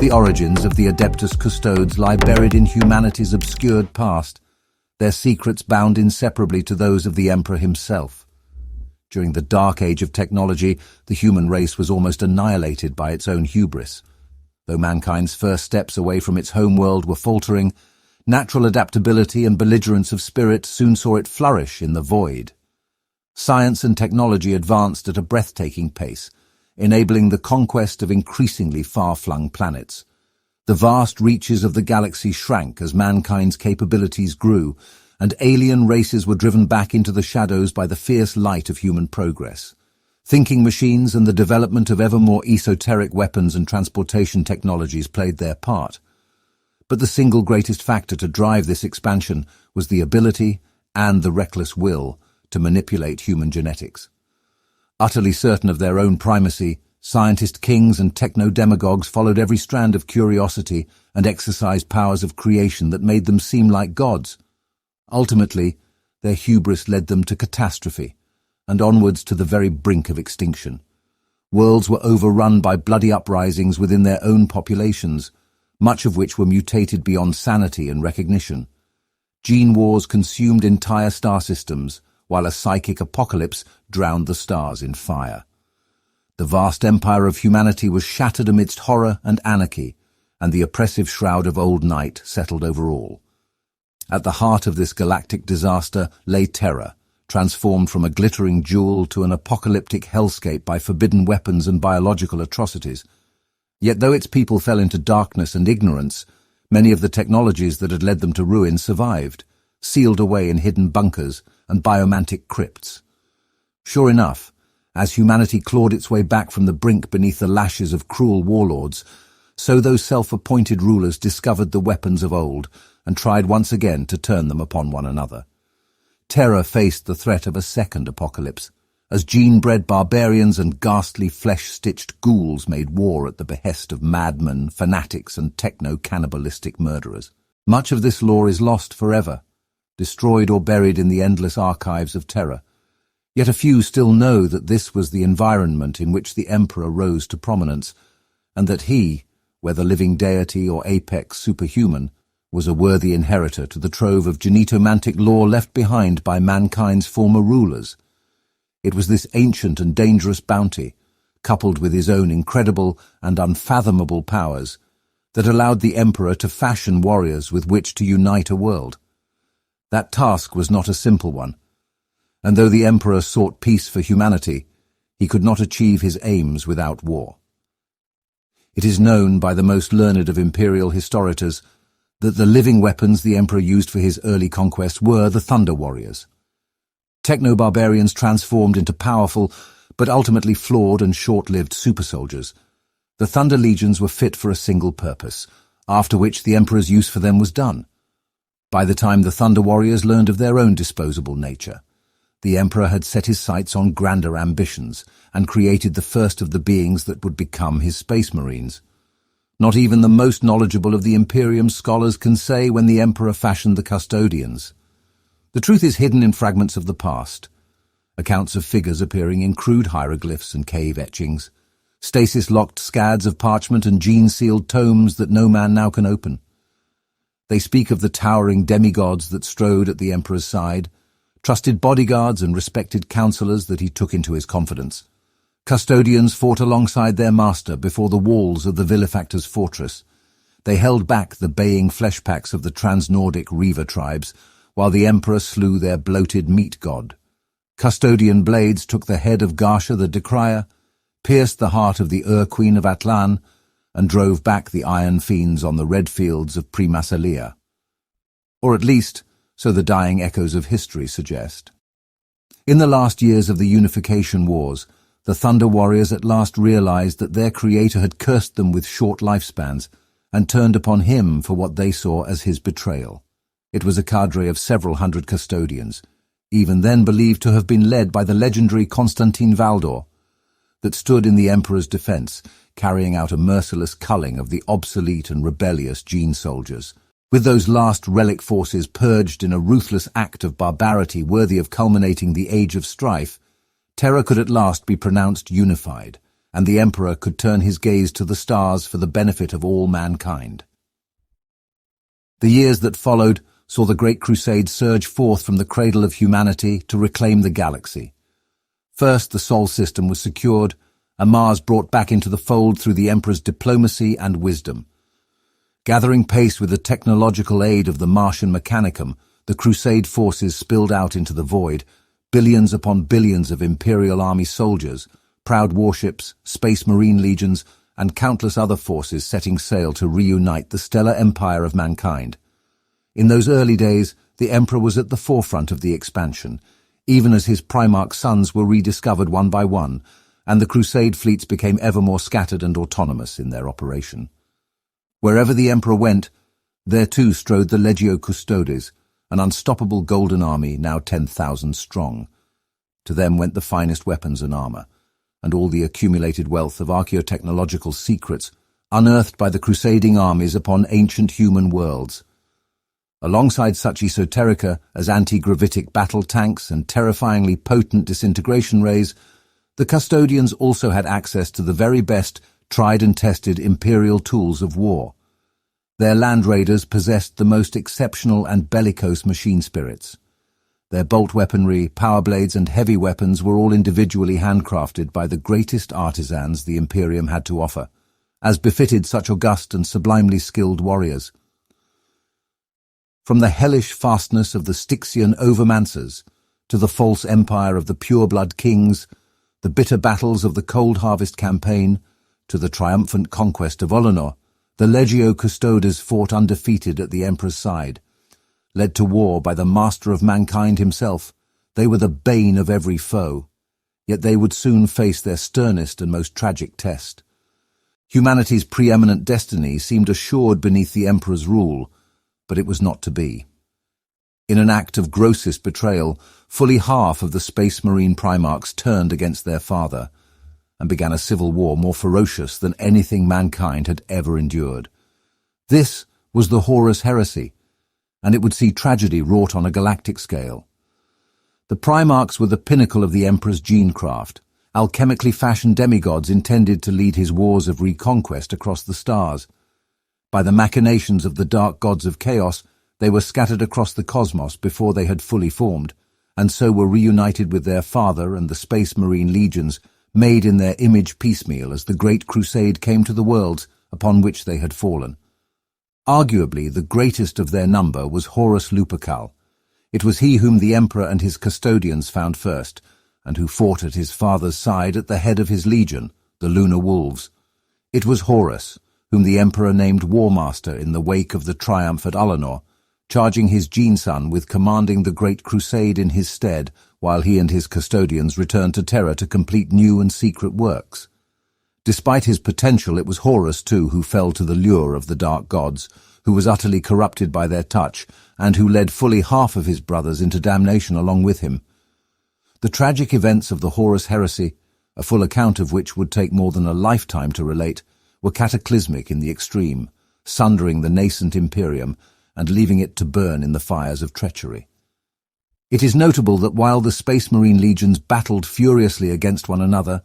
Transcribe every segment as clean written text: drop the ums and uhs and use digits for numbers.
The origins of the Adeptus Custodes lie buried in humanity's obscured past, their secrets bound inseparably to those of the Emperor himself. During the dark age of technology, the human race was almost annihilated by its own hubris. Though mankind's first steps away from its homeworld were faltering, natural adaptability and belligerence of spirit soon saw it flourish in the void. Science and technology advanced at a breathtaking pace, enabling the conquest of increasingly far-flung planets. The vast reaches of the galaxy shrank as mankind's capabilities grew, and alien races were driven back into the shadows by the fierce light of human progress. Thinking machines and the development of ever more esoteric weapons and transportation technologies played their part. But the single greatest factor to drive this expansion was the ability and the reckless will to manipulate human genetics. Utterly certain of their own primacy, scientist kings and techno-demagogues followed every strand of curiosity and exercised powers of creation that made them seem like gods. Ultimately, their hubris led them to catastrophe, and onwards to the very brink of extinction. Worlds were overrun by bloody uprisings within their own populations, much of which were mutated beyond sanity and recognition. Gene wars consumed entire star systems, while a psychic apocalypse drowned the stars in fire. The vast empire of humanity was shattered amidst horror and anarchy, and the oppressive shroud of old night settled over all. At the heart of this galactic disaster lay terror, transformed from a glittering jewel to an apocalyptic hellscape by forbidden weapons and biological atrocities. Yet though its people fell into darkness and ignorance, many of the technologies that had led them to ruin survived, sealed away in hidden bunkers and biomantic crypts. Sure enough, as humanity clawed its way back from the brink beneath the lashes of cruel warlords, so those self-appointed rulers discovered the weapons of old and tried once again to turn them upon one another. Terror faced the threat of a second apocalypse, as gene-bred barbarians and ghastly flesh-stitched ghouls made war at the behest of madmen, fanatics, and techno-cannibalistic murderers. Much of this lore is lost forever, destroyed or buried in the endless archives of terror. Yet a few still know that this was the environment in which the Emperor rose to prominence, and that he, whether living deity or apex superhuman, was a worthy inheritor to the trove of genetomantic lore left behind by mankind's former rulers. It was this ancient and dangerous bounty, coupled with his own incredible and unfathomable powers, that allowed the Emperor to fashion warriors with which to unite a world. That task was not a simple one, and though the Emperor sought peace for humanity, he could not achieve his aims without war. It is known by the most learned of imperial historians that the living weapons the Emperor used for his early conquest were the Thunder Warriors. Techno-barbarians transformed into powerful, but ultimately flawed and short-lived super-soldiers. The Thunder Legions were fit for a single purpose, after which the Emperor's use for them was done. By the time the Thunder Warriors learned of their own disposable nature, the Emperor had set his sights on grander ambitions and created the first of the beings that would become his Space Marines. Not even the most knowledgeable of the Imperium scholars can say when the Emperor fashioned the Custodians. The truth is hidden in fragments of the past, accounts of figures appearing in crude hieroglyphs and cave etchings, stasis-locked scads of parchment and gene-sealed tomes that no man now can open. They speak of the towering demigods that strode at the Emperor's side, trusted bodyguards and respected counselors that he took into his confidence. Custodians fought alongside their master before the walls of the Vilefactor's fortress. They held back the baying fleshpacks of the trans-Nordic Reaver tribes, while the Emperor slew their bloated meat god. Custodian blades took the head of Garsha the Decrier, pierced the heart of the Queen of Atlan, and drove back the iron fiends on the red fields of Primassalia. Or at least, so the dying echoes of history suggest. In the last years of the Unification Wars, the Thunder Warriors at last realized that their creator had cursed them with short lifespans and turned upon him for what they saw as his betrayal. It was a cadre of several hundred custodians, even then believed to have been led by the legendary Constantine Valdor, that stood in the Emperor's defense, carrying out a merciless culling of the obsolete and rebellious Gene soldiers. With those last relic forces purged in a ruthless act of barbarity worthy of culminating the Age of Strife, Terra could at last be pronounced unified, and the emperor could turn his gaze to the stars for the benefit of all mankind. The years that followed saw the Great Crusade surge forth from the cradle of humanity to reclaim the galaxy. First, the Sol system was secured, and Mars brought back into the fold through the emperor's diplomacy and wisdom. Gathering pace with the technological aid of the Martian Mechanicum, the Crusade forces spilled out into the void, billions upon billions of Imperial Army soldiers, proud warships, space marine legions, and countless other forces setting sail to reunite the stellar empire of mankind. In those early days, the Emperor was at the forefront of the expansion, even as his Primarch sons were rediscovered one by one, and the Crusade fleets became ever more scattered and autonomous in their operation. Wherever the Emperor went, there too strode the Legio Custodes, an unstoppable golden army now 10,000 strong. To them went the finest weapons and armor, and all the accumulated wealth of archaeotechnological secrets unearthed by the crusading armies upon ancient human worlds. Alongside such esoterica as anti-gravitic battle tanks and terrifyingly potent disintegration rays, the custodians also had access to the very best tried and tested imperial tools of war. Their land raiders possessed the most exceptional and bellicose machine spirits. Their bolt weaponry, power blades, and heavy weapons were all individually handcrafted by the greatest artisans the Imperium had to offer, as befitted such august and sublimely skilled warriors. From the hellish fastness of the Styxian overmancers to the false empire of the pureblood kings, the bitter battles of the Cold Harvest campaign, to the triumphant conquest of Olenor, the Legio Custodes fought undefeated at the Emperor's side. Led to war by the master of mankind himself, they were the bane of every foe. Yet they would soon face their sternest and most tragic test. Humanity's preeminent destiny seemed assured beneath the Emperor's rule, but it was not to be. In an act of grossest betrayal, fully half of the Space Marine Primarchs turned against their father, and began a civil war more ferocious than anything mankind had ever endured. This was the Horus heresy, and it would see tragedy wrought on a galactic scale. The Primarchs were the pinnacle of the Emperor's genecraft, alchemically fashioned demigods intended to lead his wars of reconquest across the stars. By the machinations of the dark gods of chaos, they were scattered across the cosmos before they had fully formed, and so were reunited with their father and the Space Marine legions, made in their image piecemeal as the Great Crusade came to the worlds upon which they had fallen. Arguably, the greatest of their number was Horus Lupercal. It was he whom the Emperor and his custodians found first, and who fought at his father's side at the head of his legion, the Lunar Wolves. It was Horus, whom the Emperor named War Master in the wake of the triumph at Olenor, charging his gene-son with commanding the Great Crusade in his stead, while he and his custodians returned to Terra to complete new and secret works. Despite his potential, it was Horus, too, who fell to the lure of the dark gods, who was utterly corrupted by their touch, and who led fully half of his brothers into damnation along with him. The tragic events of the Horus heresy, a full account of which would take more than a lifetime to relate, were cataclysmic in the extreme, sundering the nascent Imperium and leaving it to burn in the fires of treachery. It is notable that while the Space Marine legions battled furiously against one another,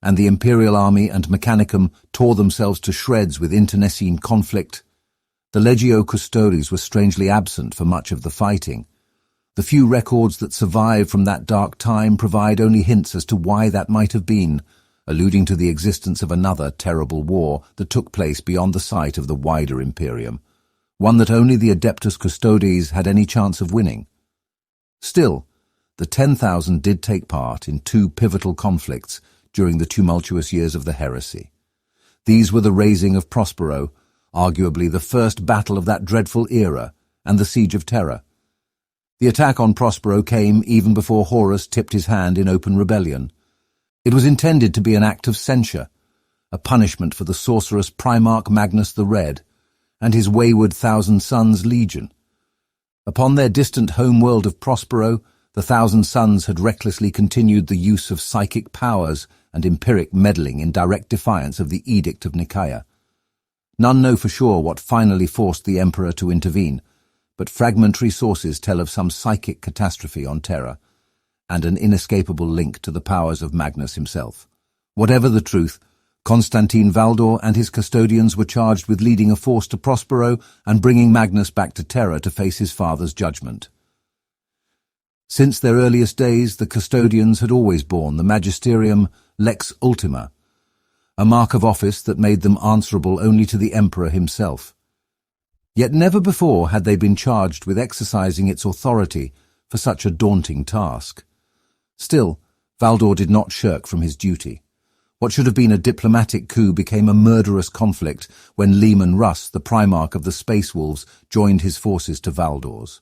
and the Imperial Army and Mechanicum tore themselves to shreds with internecine conflict, the Legio Custodes were strangely absent for much of the fighting. The few records that survive from that dark time provide only hints as to why that might have been, alluding to the existence of another terrible war that took place beyond the sight of the wider Imperium, one that only the Adeptus Custodes had any chance of winning. Still, the 10,000 did take part in two pivotal conflicts during the tumultuous years of the heresy. These were the raising of Prospero, arguably the first battle of that dreadful era, and the Siege of Terra. The attack on Prospero came even before Horus tipped his hand in open rebellion. It was intended to be an act of censure, a punishment for the sorcerous Primarch Magnus the Red and his wayward Thousand Sons legion. Upon their distant home-world of Prospero, the Thousand Sons had recklessly continued the use of psychic powers and empiric meddling in direct defiance of the Edict of Nicaea. None know for sure what finally forced the Emperor to intervene, but fragmentary sources tell of some psychic catastrophe on Terra, and an inescapable link to the powers of Magnus himself. Whatever the truth, Constantine Valdor and his custodians were charged with leading a force to Prospero and bringing Magnus back to Terra to face his father's judgment. Since their earliest days, the custodians had always borne the magisterium lex ultima, a mark of office that made them answerable only to the emperor himself. Yet never before had they been charged with exercising its authority for such a daunting task. Still, Valdor did not shirk from his duty. What should have been a diplomatic coup became a murderous conflict when Leman Russ, the Primarch of the Space Wolves, joined his forces to Valdor's.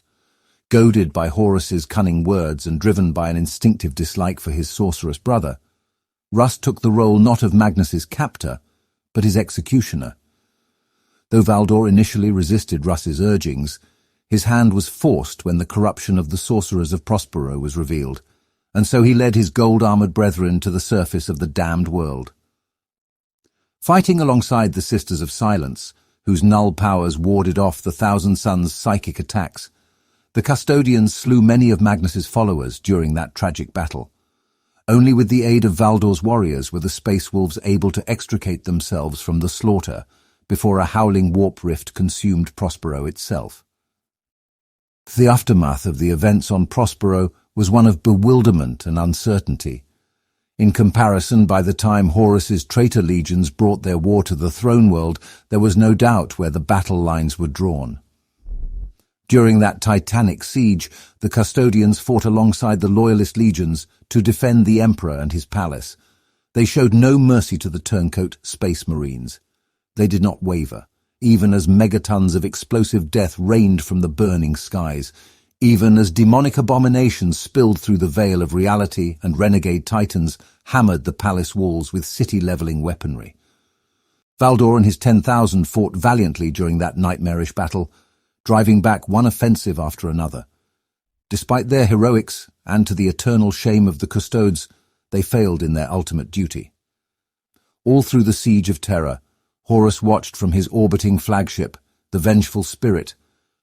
Goaded by Horus's cunning words and driven by an instinctive dislike for his sorceress brother, Russ took the role not of Magnus's captor, but his executioner. Though Valdor initially resisted Russ's urgings, his hand was forced when the corruption of the sorcerers of Prospero was revealed, and so he led his gold-armored brethren to the surface of the damned world. Fighting alongside the Sisters of Silence, whose null powers warded off the Thousand Suns' psychic attacks, the custodians slew many of Magnus's followers during that tragic battle. Only with the aid of Valdor's warriors were the Space Wolves able to extricate themselves from the slaughter before a howling warp rift consumed Prospero itself. The aftermath of the events on Prospero was one of bewilderment and uncertainty. In comparison, by the time Horus's traitor legions brought their war to the throne world, there was no doubt where the battle lines were drawn. During that Titanic Siege, the custodians fought alongside the loyalist legions to defend the Emperor and his palace. They showed no mercy to the turncoat Space Marines. They did not waver, even as megatons of explosive death rained from the burning skies, even as demonic abominations spilled through the veil of reality and renegade titans hammered the palace walls with city-leveling weaponry. Valdor and his 10,000 fought valiantly during that nightmarish battle, driving back one offensive after another. Despite their heroics, and to the eternal shame of the Custodes, they failed in their ultimate duty. All through the siege of Terra, Horus watched from his orbiting flagship, the Vengeful Spirit,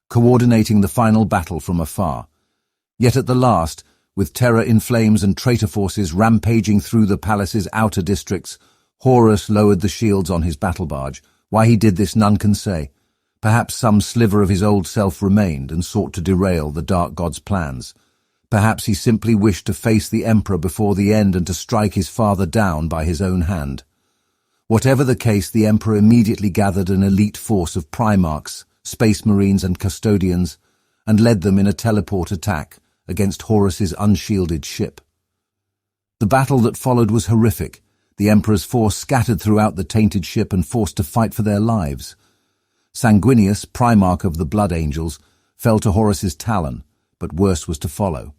coordinating the final battle from afar. Yet at the last, with Terra in flames and traitor forces rampaging through the palace's outer districts, Horus lowered the shields on his battle barge. Why he did this none can say. Perhaps some sliver of his old self remained and sought to derail the Dark God's plans. Perhaps he simply wished to face the Emperor before the end and to strike his father down by his own hand. Whatever the case, the Emperor immediately gathered an elite force of Primarchs, Space Marines and Custodians, and led them in a teleport attack against Horus's unshielded ship. The battle that followed was horrific. The Emperor's force scattered throughout the tainted ship and forced to fight for their lives. Sanguinius, Primarch of the Blood Angels, fell to Horus's talon, but worse was to follow.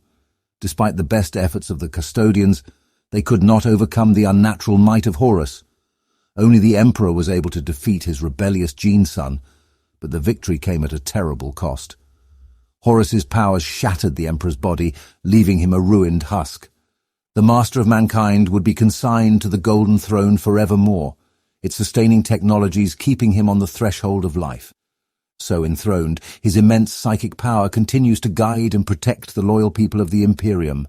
Despite the best efforts of the custodians, they could not overcome the unnatural might of Horus. Only the Emperor was able to defeat his rebellious gene-son, but the victory came at a terrible cost. Horus's powers shattered the Emperor's body, leaving him a ruined husk. The Master of Mankind would be consigned to the Golden Throne forevermore, its sustaining technologies keeping him on the threshold of life. So enthroned, his immense psychic power continues to guide and protect the loyal people of the Imperium.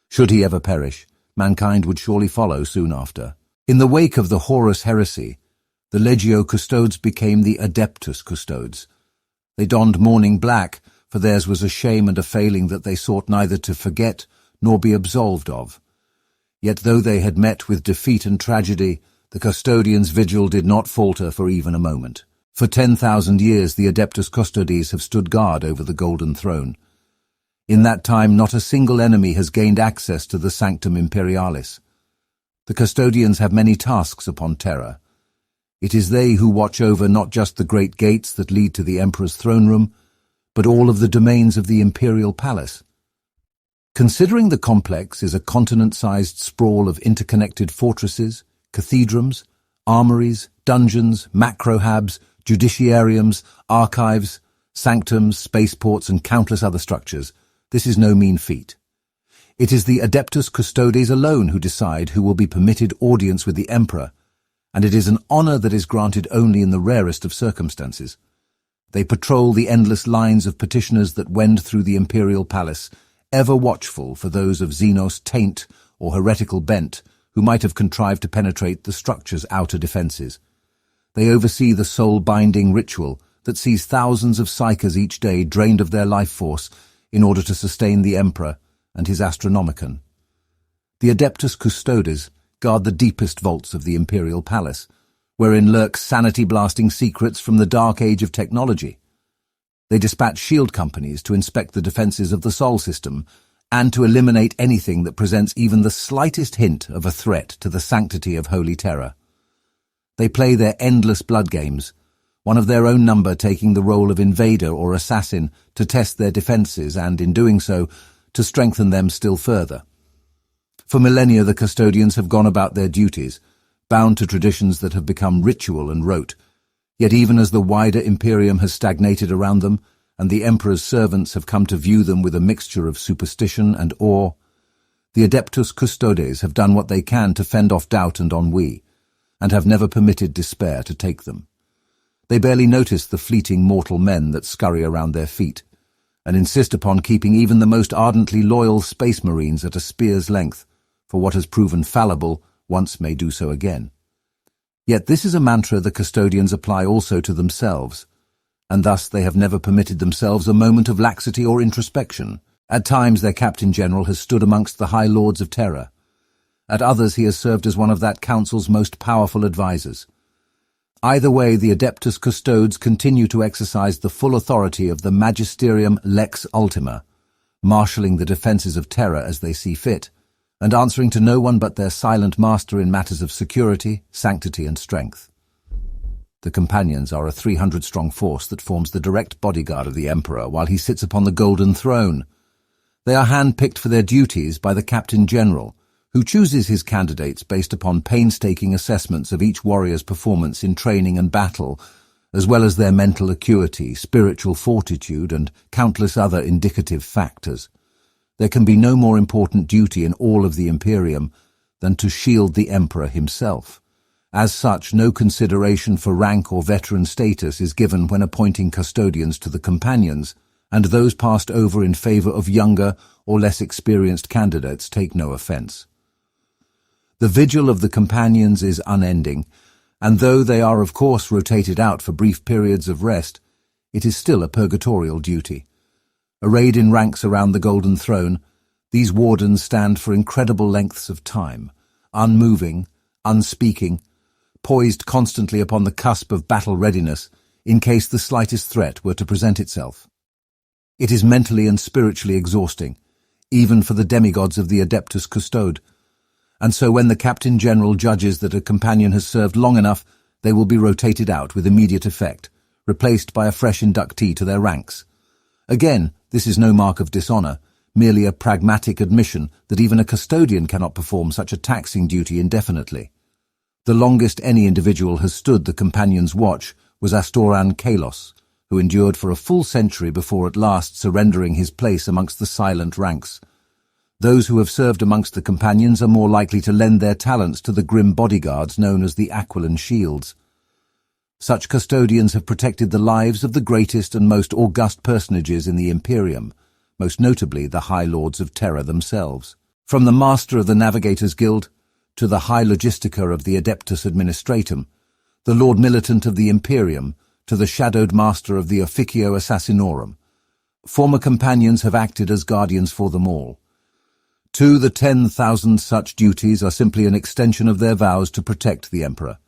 Should he ever perish, mankind would surely follow soon after. In the wake of the Horus heresy, the Legio Custodes became the Adeptus Custodes. They donned mourning black, for theirs was a shame and a failing that they sought neither to forget nor be absolved of. Yet though they had met with defeat and tragedy, the custodians' vigil did not falter for even a moment. For 10,000 years the Adeptus Custodes have stood guard over the Golden Throne. In that time not a single enemy has gained access to the Sanctum Imperialis. The custodians have many tasks upon Terra. It is they who watch over not just the great gates that lead to the Emperor's throne room, but all of the domains of the Imperial Palace. Considering the complex is a continent-sized sprawl of interconnected fortresses, cathedrals, armories, dungeons, macrohabs, judiciariums, archives, sanctums, spaceports, and countless other structures, this is no mean feat. It is the Adeptus Custodes alone who decide who will be permitted audience with the Emperor, and it is an honor that is granted only in the rarest of circumstances. They patrol the endless lines of petitioners that wend through the Imperial Palace, ever watchful for those of Xenos taint or heretical bent, who might have contrived to penetrate the structure's outer defenses. They oversee the soul-binding ritual that sees thousands of psychers each day drained of their life force in order to sustain the Emperor and his Astronomicon. The Adeptus Custodes guard the deepest vaults of the Imperial Palace, wherein lurk sanity-blasting secrets from the dark age of technology. They dispatch shield companies to inspect the defenses of the Sol system and to eliminate anything that presents even the slightest hint of a threat to the sanctity of Holy Terror. They play their endless blood games, one of their own number taking the role of invader or assassin to test their defenses and, in doing so, to strengthen them still further. For millennia the custodians have gone about their duties, bound to traditions that have become ritual and rote. Yet even as the wider Imperium has stagnated around them, and the Emperor's servants have come to view them with a mixture of superstition and awe, the Adeptus Custodes have done what they can to fend off doubt and ennui, and have never permitted despair to take them. They barely notice the fleeting mortal men that scurry around their feet, and insist upon keeping even the most ardently loyal space marines at a spear's length, for what has proven fallible once may do so again. Yet this is a mantra the custodians apply also to themselves, and thus they have never permitted themselves a moment of laxity or introspection. At times their Captain General has stood amongst the High Lords of Terror. At others he has served as one of that council's most powerful advisers. Either way, the Adeptus Custodes continue to exercise the full authority of the Magisterium Lex Ultima, marshalling the defences of Terror as they see fit, and answering to no one but their silent master in matters of security, sanctity, and strength. The companions are a 300-strong force that forms the direct bodyguard of the Emperor while he sits upon the golden throne. They are hand-picked for their duties by the Captain General, who chooses his candidates based upon painstaking assessments of each warrior's performance in training and battle, as well as their mental acuity, spiritual fortitude, and countless other indicative factors. There can be no more important duty in all of the Imperium than to shield the Emperor himself. As such, no consideration for rank or veteran status is given when appointing custodians to the companions, and those passed over in favour of younger or less experienced candidates take no offence. The vigil of the companions is unending, and though they are of course rotated out for brief periods of rest, it is still a purgatorial duty. Arrayed in ranks around the Golden Throne, these wardens stand for incredible lengths of time, unmoving, unspeaking, poised constantly upon the cusp of battle readiness in case the slightest threat were to present itself. It is mentally and spiritually exhausting, even for the demigods of the Adeptus Custode, and so when the Captain General judges that a companion has served long enough, they will be rotated out with immediate effect, replaced by a fresh inductee to their ranks. Again, this is no mark of dishonour, merely a pragmatic admission that even a custodian cannot perform such a taxing duty indefinitely. The longest any individual has stood the companion's watch was Astoran Kalos, who endured for a full century before at last surrendering his place amongst the silent ranks. Those who have served amongst the companions are more likely to lend their talents to the grim bodyguards known as the Aquilan Shields. Such custodians have protected the lives of the greatest and most august personages in the Imperium, most notably the High Lords of Terror themselves. From the Master of the Navigators Guild to the High Logistica of the Adeptus Administratum, the Lord Militant of the Imperium to the Shadowed Master of the Officio Assassinorum, former companions have acted as guardians for them all. To the 10,000 such duties are simply an extension of their vows to protect the Emperor,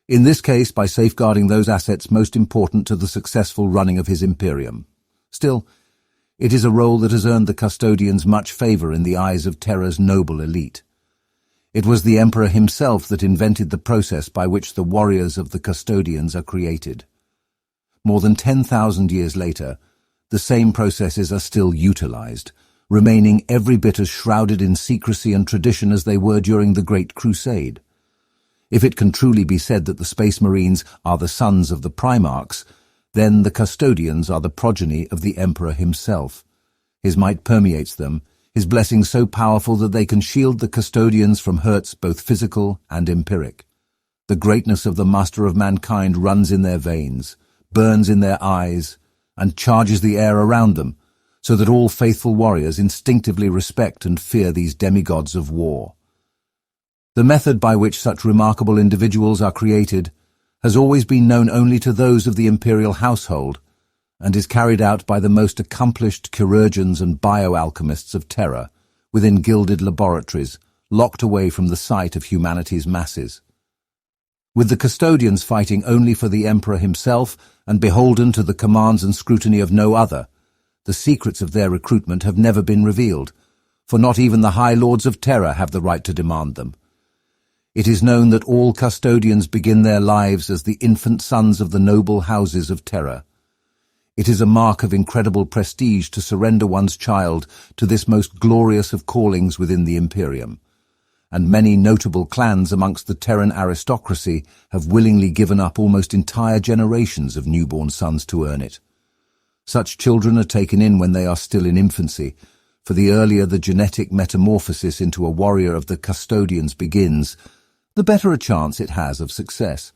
in this case by safeguarding those assets most important to the successful running of his Imperium. Still, it is a role that has earned the custodians much favour in the eyes of Terra's noble elite. It was the Emperor himself that invented the process by which the warriors of the custodians are created. More than 10,000 years later, the same processes are still utilised, remaining every bit as shrouded in secrecy and tradition as they were during the Great Crusade. If it can truly be said that the Space Marines are the sons of the Primarchs, then the custodians are the progeny of the Emperor himself. His might permeates them, his blessing so powerful that they can shield the custodians from hurts both physical and empiric. The greatness of the Master of Mankind runs in their veins, burns in their eyes, and charges the air around them, so that all faithful warriors instinctively respect and fear these demigods of war. The method by which such remarkable individuals are created has always been known only to those of the imperial household, and is carried out by the most accomplished chirurgeons and bioalchemists of Terra within gilded laboratories, locked away from the sight of humanity's masses. With the custodians fighting only for the Emperor himself and beholden to the commands and scrutiny of no other, the secrets of their recruitment have never been revealed, for not even the High Lords of Terra have the right to demand them. It is known that all custodians begin their lives as the infant sons of the noble houses of Terra. It is a mark of incredible prestige to surrender one's child to this most glorious of callings within the Imperium, and many notable clans amongst the Terran aristocracy have willingly given up almost entire generations of newborn sons to earn it. Such children are taken in when they are still in infancy, for the earlier the genetic metamorphosis into a warrior of the custodians begins, the better a chance it has of success.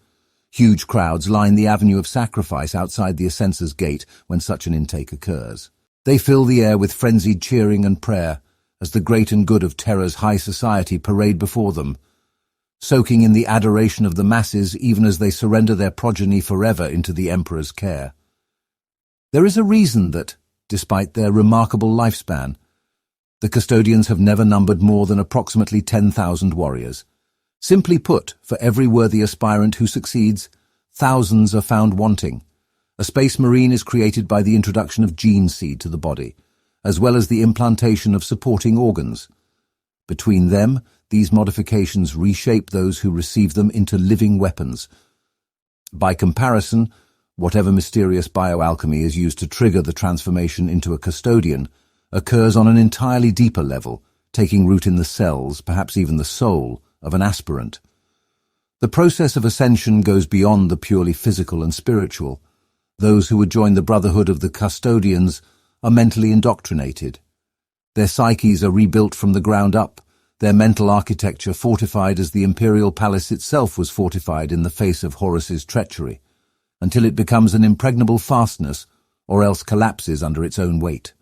Huge crowds line the avenue of sacrifice outside the Ascensor's gate when such an intake occurs. They fill the air with frenzied cheering and prayer as the great and good of Terra's high society parade before them, soaking in the adoration of the masses even as they surrender their progeny forever into the Emperor's care. There is a reason that, despite their remarkable lifespan, the custodians have never numbered more than approximately 10,000 warriors. Simply put, for every worthy aspirant who succeeds, thousands are found wanting. A space marine is created by the introduction of gene seed to the body, as well as the implantation of supporting organs. Between them, these modifications reshape those who receive them into living weapons. By comparison, whatever mysterious bioalchemy is used to trigger the transformation into a custodian occurs on an entirely deeper level, taking root in the cells, perhaps even the soul, of an aspirant. The process of ascension goes beyond the purely physical and spiritual. Those who would join the Brotherhood of the Custodians are mentally indoctrinated. Their psyches are rebuilt from the ground up, their mental architecture fortified as the imperial palace itself was fortified in the face of Horus's treachery, until it becomes an impregnable fastness or else collapses under its own weight.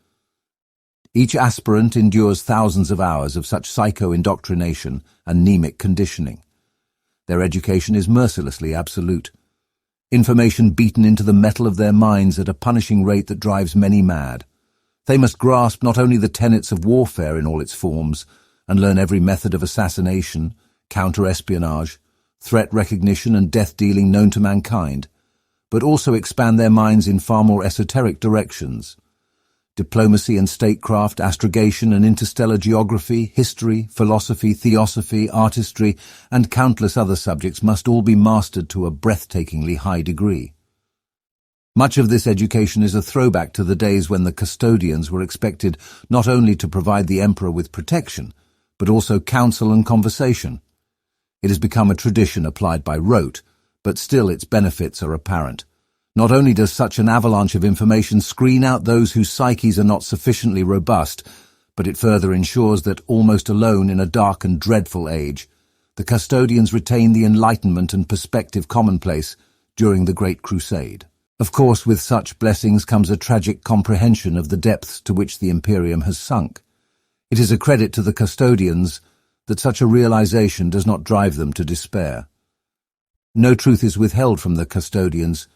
Each aspirant endures thousands of hours of such psycho-indoctrination and mnemic conditioning. Their education is mercilessly absolute. Information beaten into the metal of their minds at a punishing rate that drives many mad. They must grasp not only the tenets of warfare in all its forms, and learn every method of assassination, counter-espionage, threat recognition and death-dealing known to mankind, but also expand their minds in far more esoteric directions. Diplomacy and statecraft, astrogation and interstellar geography, history, philosophy, theosophy, artistry, and countless other subjects must all be mastered to a breathtakingly high degree. Much of this education is a throwback to the days when the custodians were expected not only to provide the Emperor with protection, but also counsel and conversation. It has become a tradition applied by rote, but still its benefits are apparent. Not only does such an avalanche of information screen out those whose psyches are not sufficiently robust, but it further ensures that, almost alone in a dark and dreadful age, the custodians retain the enlightenment and perspective commonplace during the Great Crusade. Of course, with such blessings comes a tragic comprehension of the depths to which the Imperium has sunk. It is a credit to the custodians that such a realization does not drive them to despair. No truth is withheld from the custodians,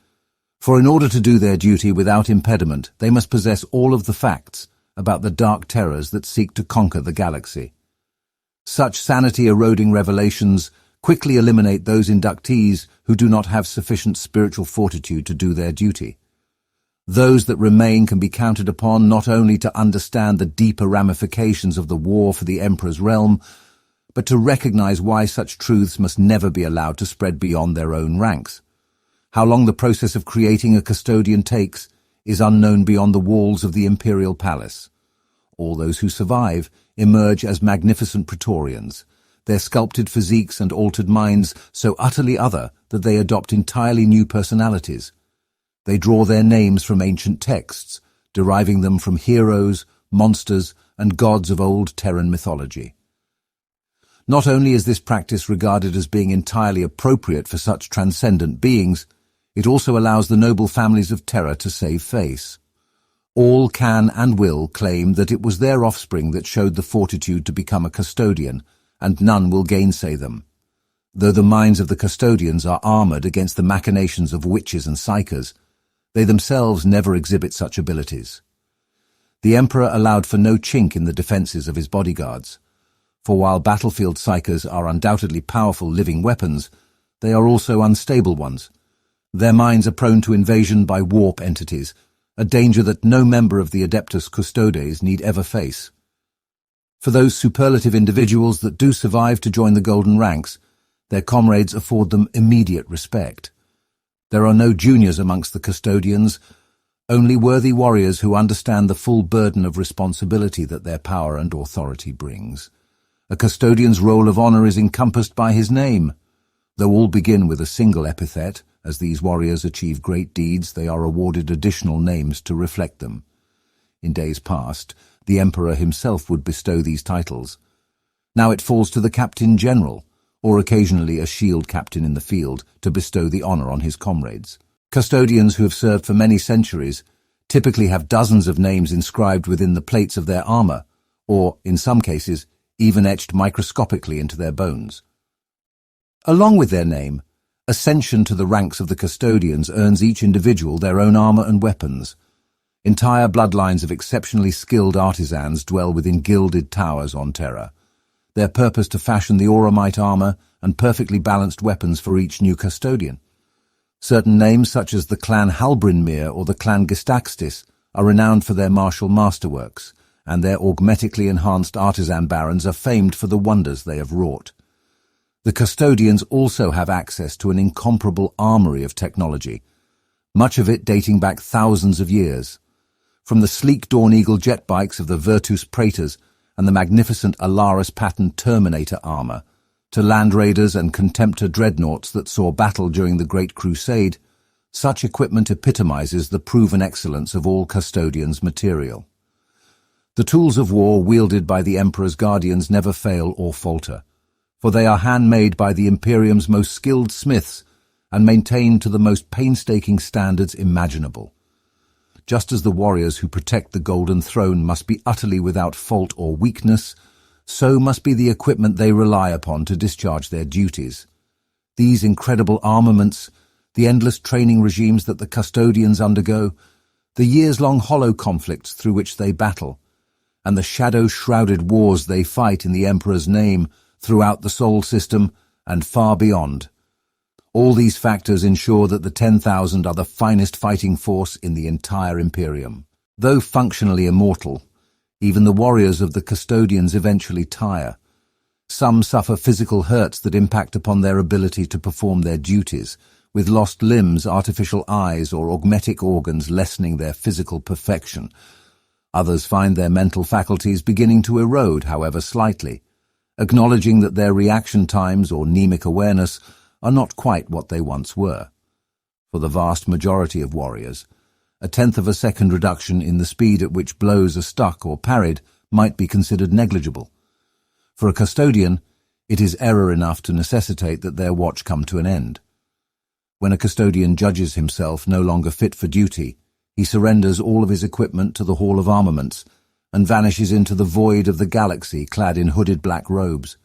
for in order to do their duty without impediment, they must possess all of the facts about the dark terrors that seek to conquer the galaxy. Such sanity-eroding revelations quickly eliminate those inductees who do not have sufficient spiritual fortitude to do their duty. Those that remain can be counted upon not only to understand the deeper ramifications of the war for the Emperor's realm, but to recognize why such truths must never be allowed to spread beyond their own ranks. How long the process of creating a custodian takes is unknown beyond the walls of the imperial palace. All those who survive emerge as magnificent Praetorians, their sculpted physiques and altered minds so utterly other that they adopt entirely new personalities. They draw their names from ancient texts, deriving them from heroes, monsters, and gods of old Terran mythology. Not only is this practice regarded as being entirely appropriate for such transcendent beings, it also allows the noble families of Terra to save face. All can and will claim that it was their offspring that showed the fortitude to become a custodian, and none will gainsay them. Though the minds of the custodians are armored against the machinations of witches and psychers, they themselves never exhibit such abilities. The Emperor allowed for no chink in the defenses of his bodyguards, for while battlefield psychers are undoubtedly powerful living weapons, they are also unstable ones. Their minds are prone to invasion by warp entities, a danger that no member of the Adeptus Custodes need ever face. For those superlative individuals that do survive to join the golden ranks, their comrades afford them immediate respect. There are no juniors amongst the custodians, only worthy warriors who understand the full burden of responsibility that their power and authority brings. A custodian's roll of honor is encompassed by his name. Though all begin with a single epithet, as these warriors achieve great deeds, they are awarded additional names to reflect them. In days past, the Emperor himself would bestow these titles. Now it falls to the Captain General, or occasionally a shield captain in the field, to bestow the honor on his comrades. Custodians who have served for many centuries typically have dozens of names inscribed within the plates of their armor, or, in some cases, even etched microscopically into their bones. Along with their name, ascension to the ranks of the custodians earns each individual their own armor and weapons. Entire bloodlines of exceptionally skilled artisans dwell within gilded towers on Terra, their purpose to fashion the Auramite armor and perfectly balanced weapons for each new custodian. Certain names, such as the clan Halbrinmere or the clan Gestaxtis, are renowned for their martial masterworks, and their augmetically enhanced artisan barons are famed for the wonders they have wrought. The custodians also have access to an incomparable armory of technology, much of it dating back thousands of years. From the sleek Dawn Eagle jet bikes of the Virtus Praetors and the magnificent Alaris-patterned Terminator armor, to Land Raiders and Contemptor dreadnoughts that saw battle during the Great Crusade, such equipment epitomizes the proven excellence of all custodians' material. The tools of war wielded by the Emperor's guardians never fail or falter, for they are handmade by the Imperium's most skilled smiths and maintained to the most painstaking standards imaginable. Just as the warriors who protect the Golden Throne must be utterly without fault or weakness, so must be the equipment they rely upon to discharge their duties. These incredible armaments, the endless training regimes that the custodians undergo, the years-long hollow conflicts through which they battle, and the shadow-shrouded wars they fight in the Emperor's name throughout the Sol system and far beyond. All these factors ensure that the 10,000 are the finest fighting force in the entire Imperium. Though functionally immortal, even the warriors of the custodians eventually tire. Some suffer physical hurts that impact upon their ability to perform their duties, with lost limbs, artificial eyes, or augmetic organs lessening their physical perfection. Others find their mental faculties beginning to erode, however slightly, acknowledging that their reaction times or mnemic awareness are not quite what they once were. For the vast majority of warriors, a tenth of a second reduction in the speed at which blows are stuck or parried might be considered negligible. For a custodian, it is error enough to necessitate that their watch come to an end. When a custodian judges himself no longer fit for duty, he surrenders all of his equipment to the Hall of Armaments and vanishes into the void of the galaxy clad in hooded black robes.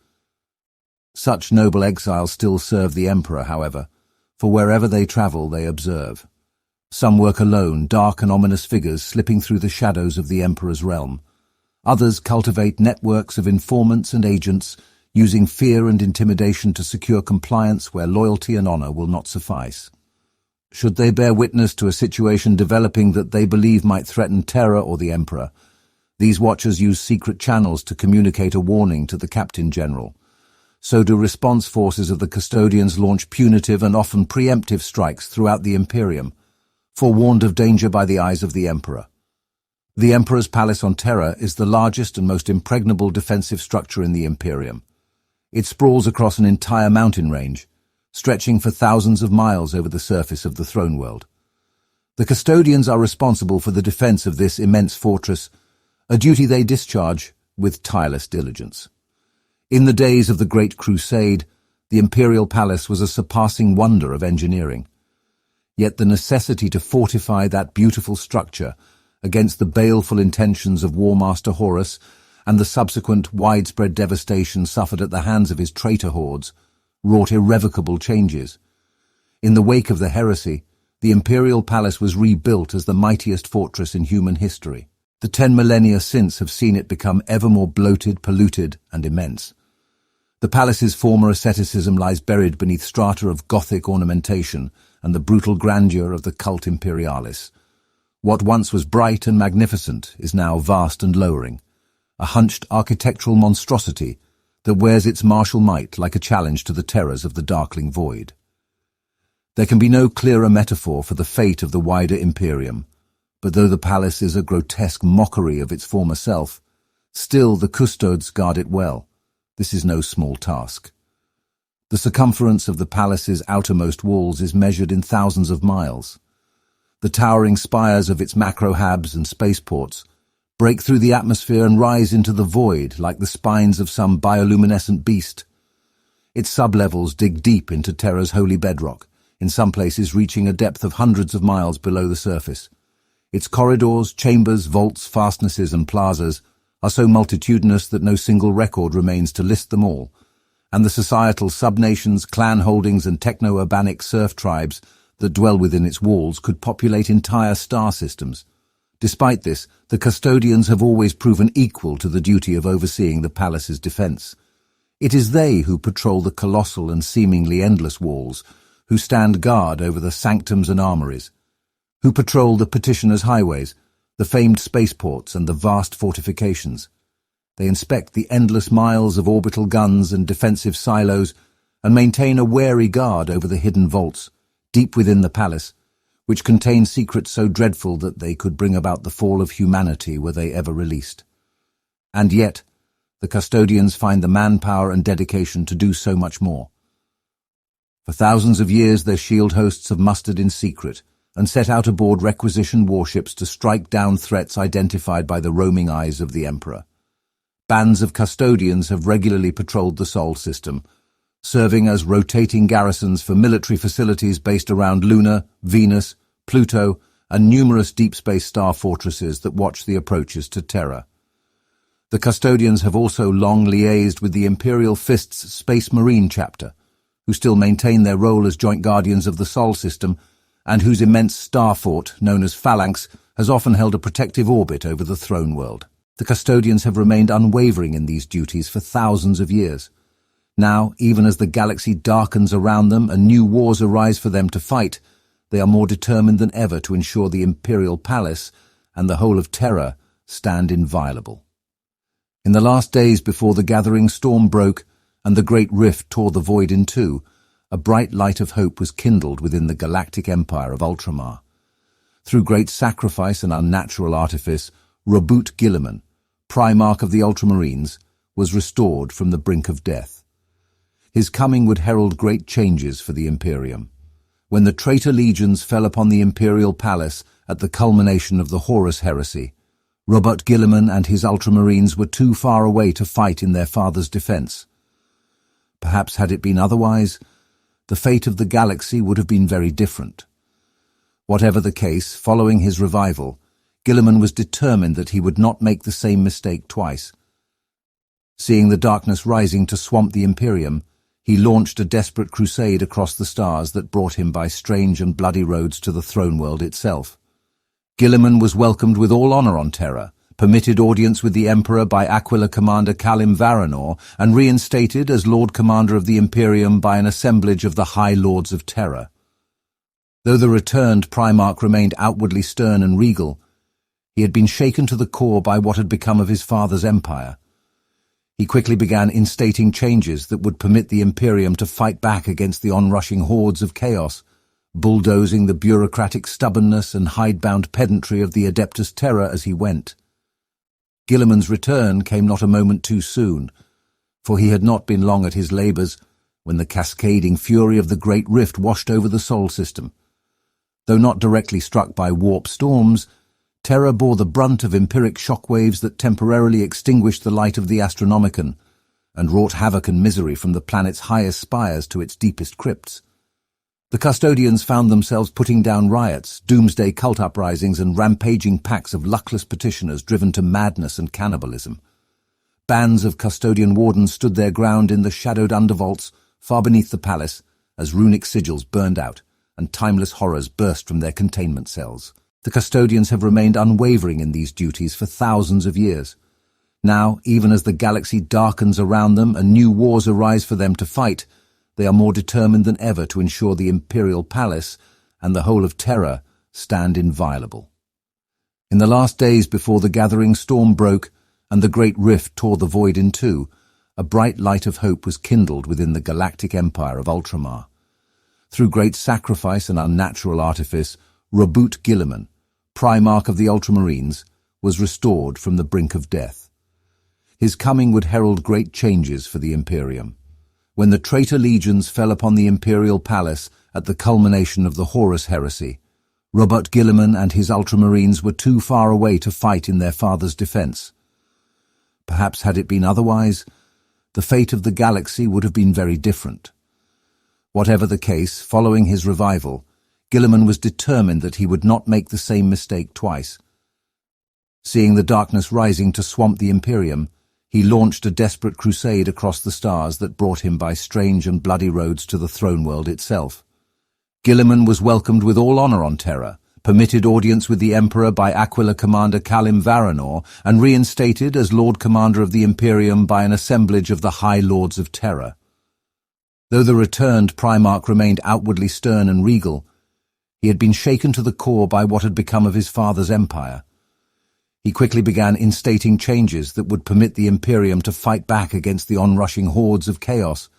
Such noble exiles still serve the Emperor, however, for wherever they travel they observe. Some work alone, dark and ominous figures slipping through the shadows of the Emperor's realm. Others cultivate networks of informants and agents, using fear and intimidation to secure compliance where loyalty and honor will not suffice. Should they bear witness to a situation developing that they believe might threaten Terra or the Emperor, these watchers use secret channels to communicate a warning to the Captain General. So do response forces of the custodians launch punitive and often preemptive strikes throughout the Imperium, forewarned of danger by the eyes of the Emperor. The Emperor's palace on Terra is the largest and most impregnable defensive structure in the Imperium. It sprawls across an entire mountain range, stretching for thousands of miles over the surface of the throne world. The custodians are responsible for the defense of this immense fortress, a duty they discharge with tireless diligence. In the days of the Great Crusade, the Imperial Palace was a surpassing wonder of engineering. Yet the necessity to fortify that beautiful structure against the baleful intentions of War Master Horus and the subsequent widespread devastation suffered at the hands of his traitor hordes, wrought irrevocable changes. In the wake of the heresy, the imperial palace was rebuilt as the mightiest fortress in human history. The 10 millennia since have seen it become ever more bloated, polluted, and immense. The palace's former asceticism lies buried beneath strata of Gothic ornamentation and the brutal grandeur of the cult imperialis. What once was bright and magnificent is now vast and lowering, a hunched architectural monstrosity that wears its martial might like a challenge to the terrors of the darkling void. There can be no clearer metaphor for the fate of the wider Imperium, but though the palace is a grotesque mockery of its former self, still the Custodes guard it well. This is no small task. The circumference of the palace's outermost walls is measured in thousands of miles. The towering spires of its macro-habs and spaceports break through the atmosphere and rise into the void like the spines of some bioluminescent beast. Its sublevels dig deep into Terra's holy bedrock, in some places reaching a depth of hundreds of miles below the surface. Its corridors, chambers, vaults, fastnesses, and plazas are so multitudinous that no single record remains to list them all, and the societal subnations, clan holdings, and techno-urbanic serf tribes that dwell within its walls could populate entire star systems. Despite this, the custodians have always proven equal to the duty of overseeing the palace's defense. It is they who patrol the colossal and seemingly endless walls, who stand guard over the sanctums and armories, who patrol the petitioners' highways, the famed spaceports, and the vast fortifications. They inspect the endless miles of orbital guns and defensive silos and maintain a wary guard over the hidden vaults, deep within the palace, which contain secrets so dreadful that they could bring about the fall of humanity were they ever released. And yet, the custodians find the manpower and dedication to do so much more. For thousands of years their shield hosts have mustered in secret and set out aboard requisition warships to strike down threats identified by the roaming eyes of the Emperor. Bands of custodians have regularly patrolled the Sol system, serving as rotating garrisons for military facilities based around Luna, Venus, Pluto, and numerous deep space star fortresses that watch the approaches to Terra. The custodians have also long liaised with the Imperial Fist's Space Marine chapter, who still maintain their role as joint guardians of the Sol system and whose immense star fort, known as Phalanx, has often held a protective orbit over the throne world. The custodians have remained unwavering in these duties for thousands of years. Now, even as the galaxy darkens around them and new wars arise for them to fight, they are more determined than ever to ensure the Imperial Palace and the whole of Terra stand inviolable. In the last days before the gathering storm broke and the great rift tore the void in two, a bright light of hope was kindled within the galactic empire of Ultramar. Through great sacrifice and unnatural artifice, Robut Guilliman, Primarch of the Ultramarines, was restored from the brink of death. His coming would herald great changes for the Imperium. When the traitor legions fell upon the Imperial Palace at the culmination of the Horus heresy, Robut Guilliman and his Ultramarines were too far away to fight in their father's defense. Perhaps had it been otherwise, the fate of the galaxy would have been very different. Whatever the case, following his revival, Guilliman was determined that he would not make the same mistake twice. Seeing the darkness rising to swamp the Imperium, he launched a desperate crusade across the stars that brought him by strange and bloody roads to the throne world itself. Guilliman was welcomed with all honor on Terra, permitted audience with the Emperor by Aquila Commander Kalim Varanor, and reinstated as Lord Commander of the Imperium by an assemblage of the High Lords of Terra. Though the returned Primarch remained outwardly stern and regal, he had been shaken to the core by what had become of his father's empire. He quickly began instating changes that would permit the Imperium to fight back against the onrushing hordes of chaos, bulldozing the bureaucratic stubbornness and hidebound pedantry of the Adeptus Terra as he went. Guilliman's return came not a moment too soon, for he had not been long at his labours when the cascading fury of the Great Rift washed over the Sol system. Though not directly struck by warp storms, Terra bore the brunt of empiric shockwaves that temporarily extinguished the light of the Astronomicon and wrought havoc and misery from the planet's highest spires to its deepest crypts. The custodians found themselves putting down riots, doomsday cult uprisings, and rampaging packs of luckless petitioners driven to madness and cannibalism. Bands of custodian wardens stood their ground in the shadowed undervaults far beneath the palace as runic sigils burned out and timeless horrors burst from their containment cells. The custodians have remained unwavering in these duties for thousands of years. Now, even as the galaxy darkens around them and new wars arise for them to fight, they are more determined than ever to ensure the Imperial Palace and the whole of Terra stand inviolable. In the last days before the gathering storm broke and the great rift tore the void in two, a bright light of hope was kindled within the galactic empire of Ultramar. Through great sacrifice and unnatural artifice, Roboute Guilliman, Primarch of the Ultramarines, was restored from the brink of death. His coming would herald great changes for the Imperium. When the traitor legions fell upon the Imperial Palace at the culmination of the Horus heresy, Roboute Guilliman and his Ultramarines were too far away to fight in their father's defense. Perhaps had it been otherwise, the fate of the galaxy would have been very different. Whatever the case, following his revival, Guilliman was determined that he would not make the same mistake twice. Seeing the darkness rising to swamp the Imperium, he launched a desperate crusade across the stars that brought him by strange and bloody roads to the throne world itself. Guilliman was welcomed with all honor on Terra, permitted audience with the Emperor by Aquila Commander Kalim Varanor, and reinstated as Lord Commander of the Imperium by an assemblage of the High Lords of Terra. Though the returned Primarch remained outwardly stern and regal, he had been shaken to the core by what had become of his father's empire. He quickly began instating changes that would permit the Imperium to fight back against the onrushing hordes of chaos,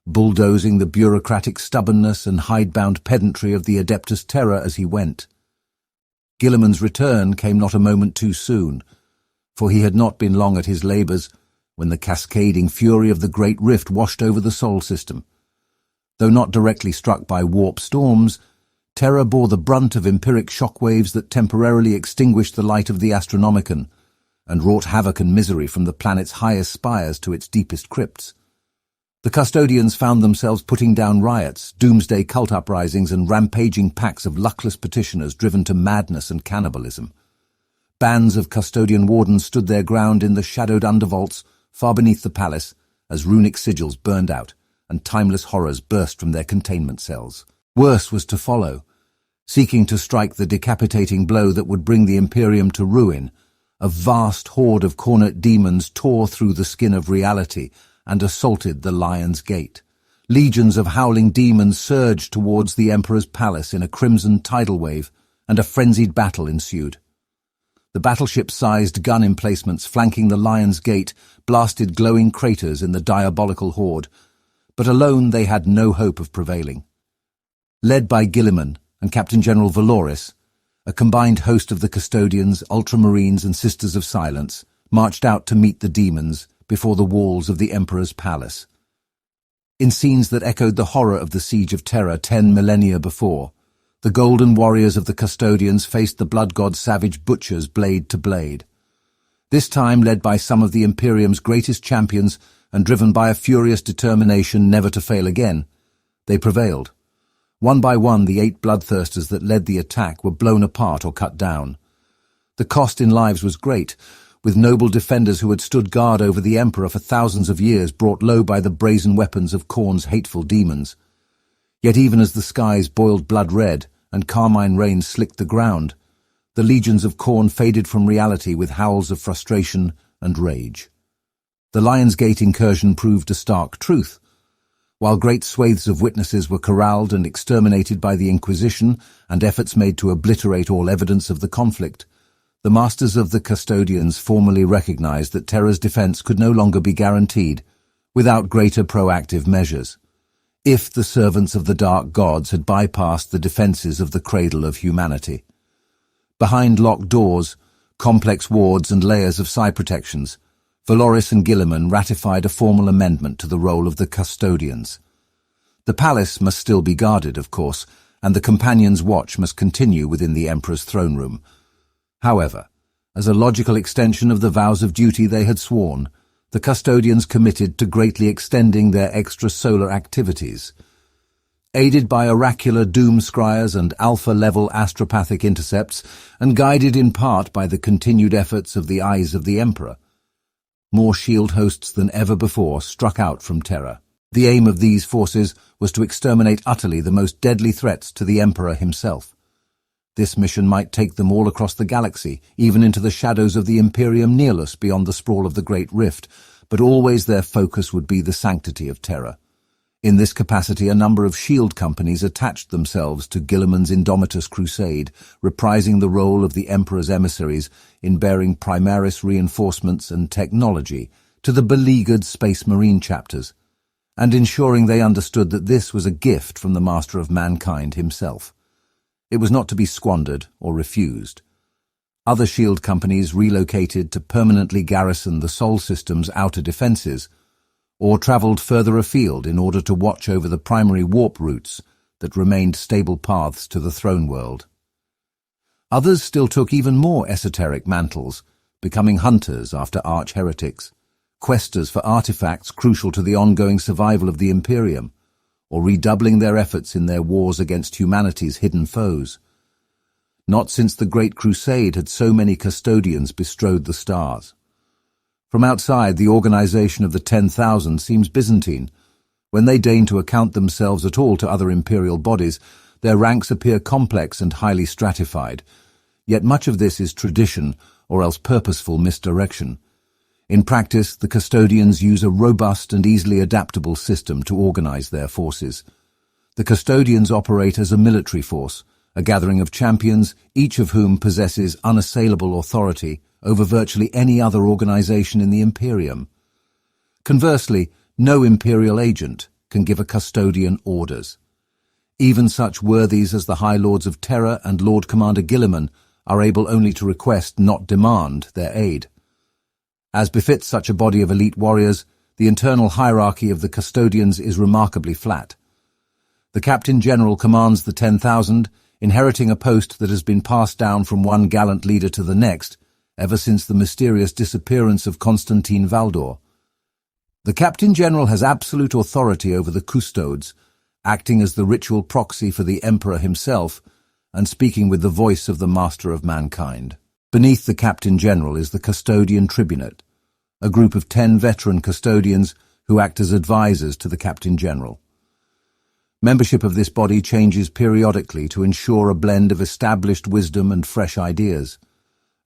bulldozing the bureaucratic stubbornness and hidebound pedantry of the Adeptus Terra as he went. Guilliman's return came not a moment too soon, for he had not been long at his labours when the cascading fury of the Great Rift washed over the Sol system. Though not directly struck by warp storms, Terra bore the brunt of empiric shockwaves that temporarily extinguished the light of the Astronomicon and wrought havoc and misery from the planet's highest spires to its deepest crypts. The custodians found themselves putting down riots, doomsday cult uprisings, and rampaging packs of luckless petitioners driven to madness and cannibalism. Bands of custodian wardens stood their ground in the shadowed undervaults far beneath the palace as runic sigils burned out and timeless horrors burst from their containment cells. Worse was to follow. Seeking to strike the decapitating blow that would bring the Imperium to ruin, a vast horde of cornet demons tore through the skin of reality and assaulted the Lion's Gate. Legions of howling demons surged towards the Emperor's palace in a crimson tidal wave, and a frenzied battle ensued. The battleship-sized gun emplacements flanking the Lion's Gate blasted glowing craters in the diabolical horde, but alone they had no hope of prevailing. Led by Guilliman and Captain General Valoris, a combined host of the Custodians, Ultramarines and Sisters of Silence marched out to meet the demons before the walls of the Emperor's palace. In scenes that echoed the horror of the Siege of Terra 10 millennia before, the golden warriors of the Custodians faced the blood god's savage butchers blade to blade. This time led by some of the Imperium's greatest champions and driven by a furious determination never to fail again, they prevailed. One by one, the 8 bloodthirsters that led the attack were blown apart or cut down. The cost in lives was great, with noble defenders who had stood guard over the Emperor for thousands of years brought low by the brazen weapons of Khorne's hateful demons. Yet even as the skies boiled blood red and carmine rain slicked the ground, the legions of Khorne faded from reality with howls of frustration and rage. The Lion's Gate incursion proved a stark truth. While great swathes of witnesses were corralled and exterminated by the Inquisition and efforts made to obliterate all evidence of the conflict, the masters of the Custodians formally recognized that Terra's defense could no longer be guaranteed without greater proactive measures. If the servants of the dark gods had bypassed the defenses of the cradle of humanity. Behind locked doors, complex wards and layers of psi protections, Valoris and Guilliman ratified a formal amendment to the role of the Custodians. The palace must still be guarded, of course, and the Companion's watch must continue within the Emperor's throne room. However, as a logical extension of the vows of duty they had sworn, the Custodians committed to greatly extending their extrasolar activities. Aided by oracular doom scryers and alpha-level astropathic intercepts, and guided in part by the continued efforts of the eyes of the Emperor, More shield hosts than ever before struck out from Terra. The aim of these forces was to exterminate utterly the most deadly threats to the Emperor himself. This mission might take them all across the galaxy, even into the shadows of the Imperium Nearless beyond the sprawl of the Great Rift, but always their focus would be the sanctity of Terra. In this capacity, a number of shield companies attached themselves to Guilliman's Indomitus crusade, reprising the role of the Emperor's emissaries in bearing Primaris reinforcements and technology to the beleaguered Space Marine chapters, and ensuring they understood that this was a gift from the Master of Mankind himself. It was not to be squandered or refused. Other shield companies relocated to permanently garrison the Sol system's outer defenses, or travelled further afield in order to watch over the primary warp routes that remained stable paths to the throne world. Others still took even more esoteric mantles, becoming hunters after arch-heretics, questers for artifacts crucial to the ongoing survival of the Imperium, or redoubling their efforts in their wars against humanity's hidden foes. Not since the Great Crusade had so many custodians bestrode the stars. From outside, the organization of the 10,000 seems Byzantine. When they deign to account themselves at all to other imperial bodies, their ranks appear complex and highly stratified. Yet much of this is tradition or else purposeful misdirection. In practice, the custodians use a robust and easily adaptable system to organize their forces. The custodians operate as a military force, a gathering of champions, each of whom possesses unassailable authority over virtually any other organization in the Imperium. Conversely, no imperial agent can give a custodian orders. Even such worthies as the High Lords of Terra and Lord Commander Guilliman are able only to request, not demand, their aid. As befits such a body of elite warriors, the internal hierarchy of the custodians is remarkably flat. The Captain General commands the 10,000, inheriting a post that has been passed down from one gallant leader to the next, ever since the mysterious disappearance of Constantine Valdor. The Captain General has absolute authority over the Custodes, acting as the ritual proxy for the Emperor himself and speaking with the voice of the Master of Mankind. Beneath the Captain General is the Custodian Tribunate, a group of 10 veteran custodians who act as advisors to the Captain General. Membership of this body changes periodically to ensure a blend of established wisdom and fresh ideas.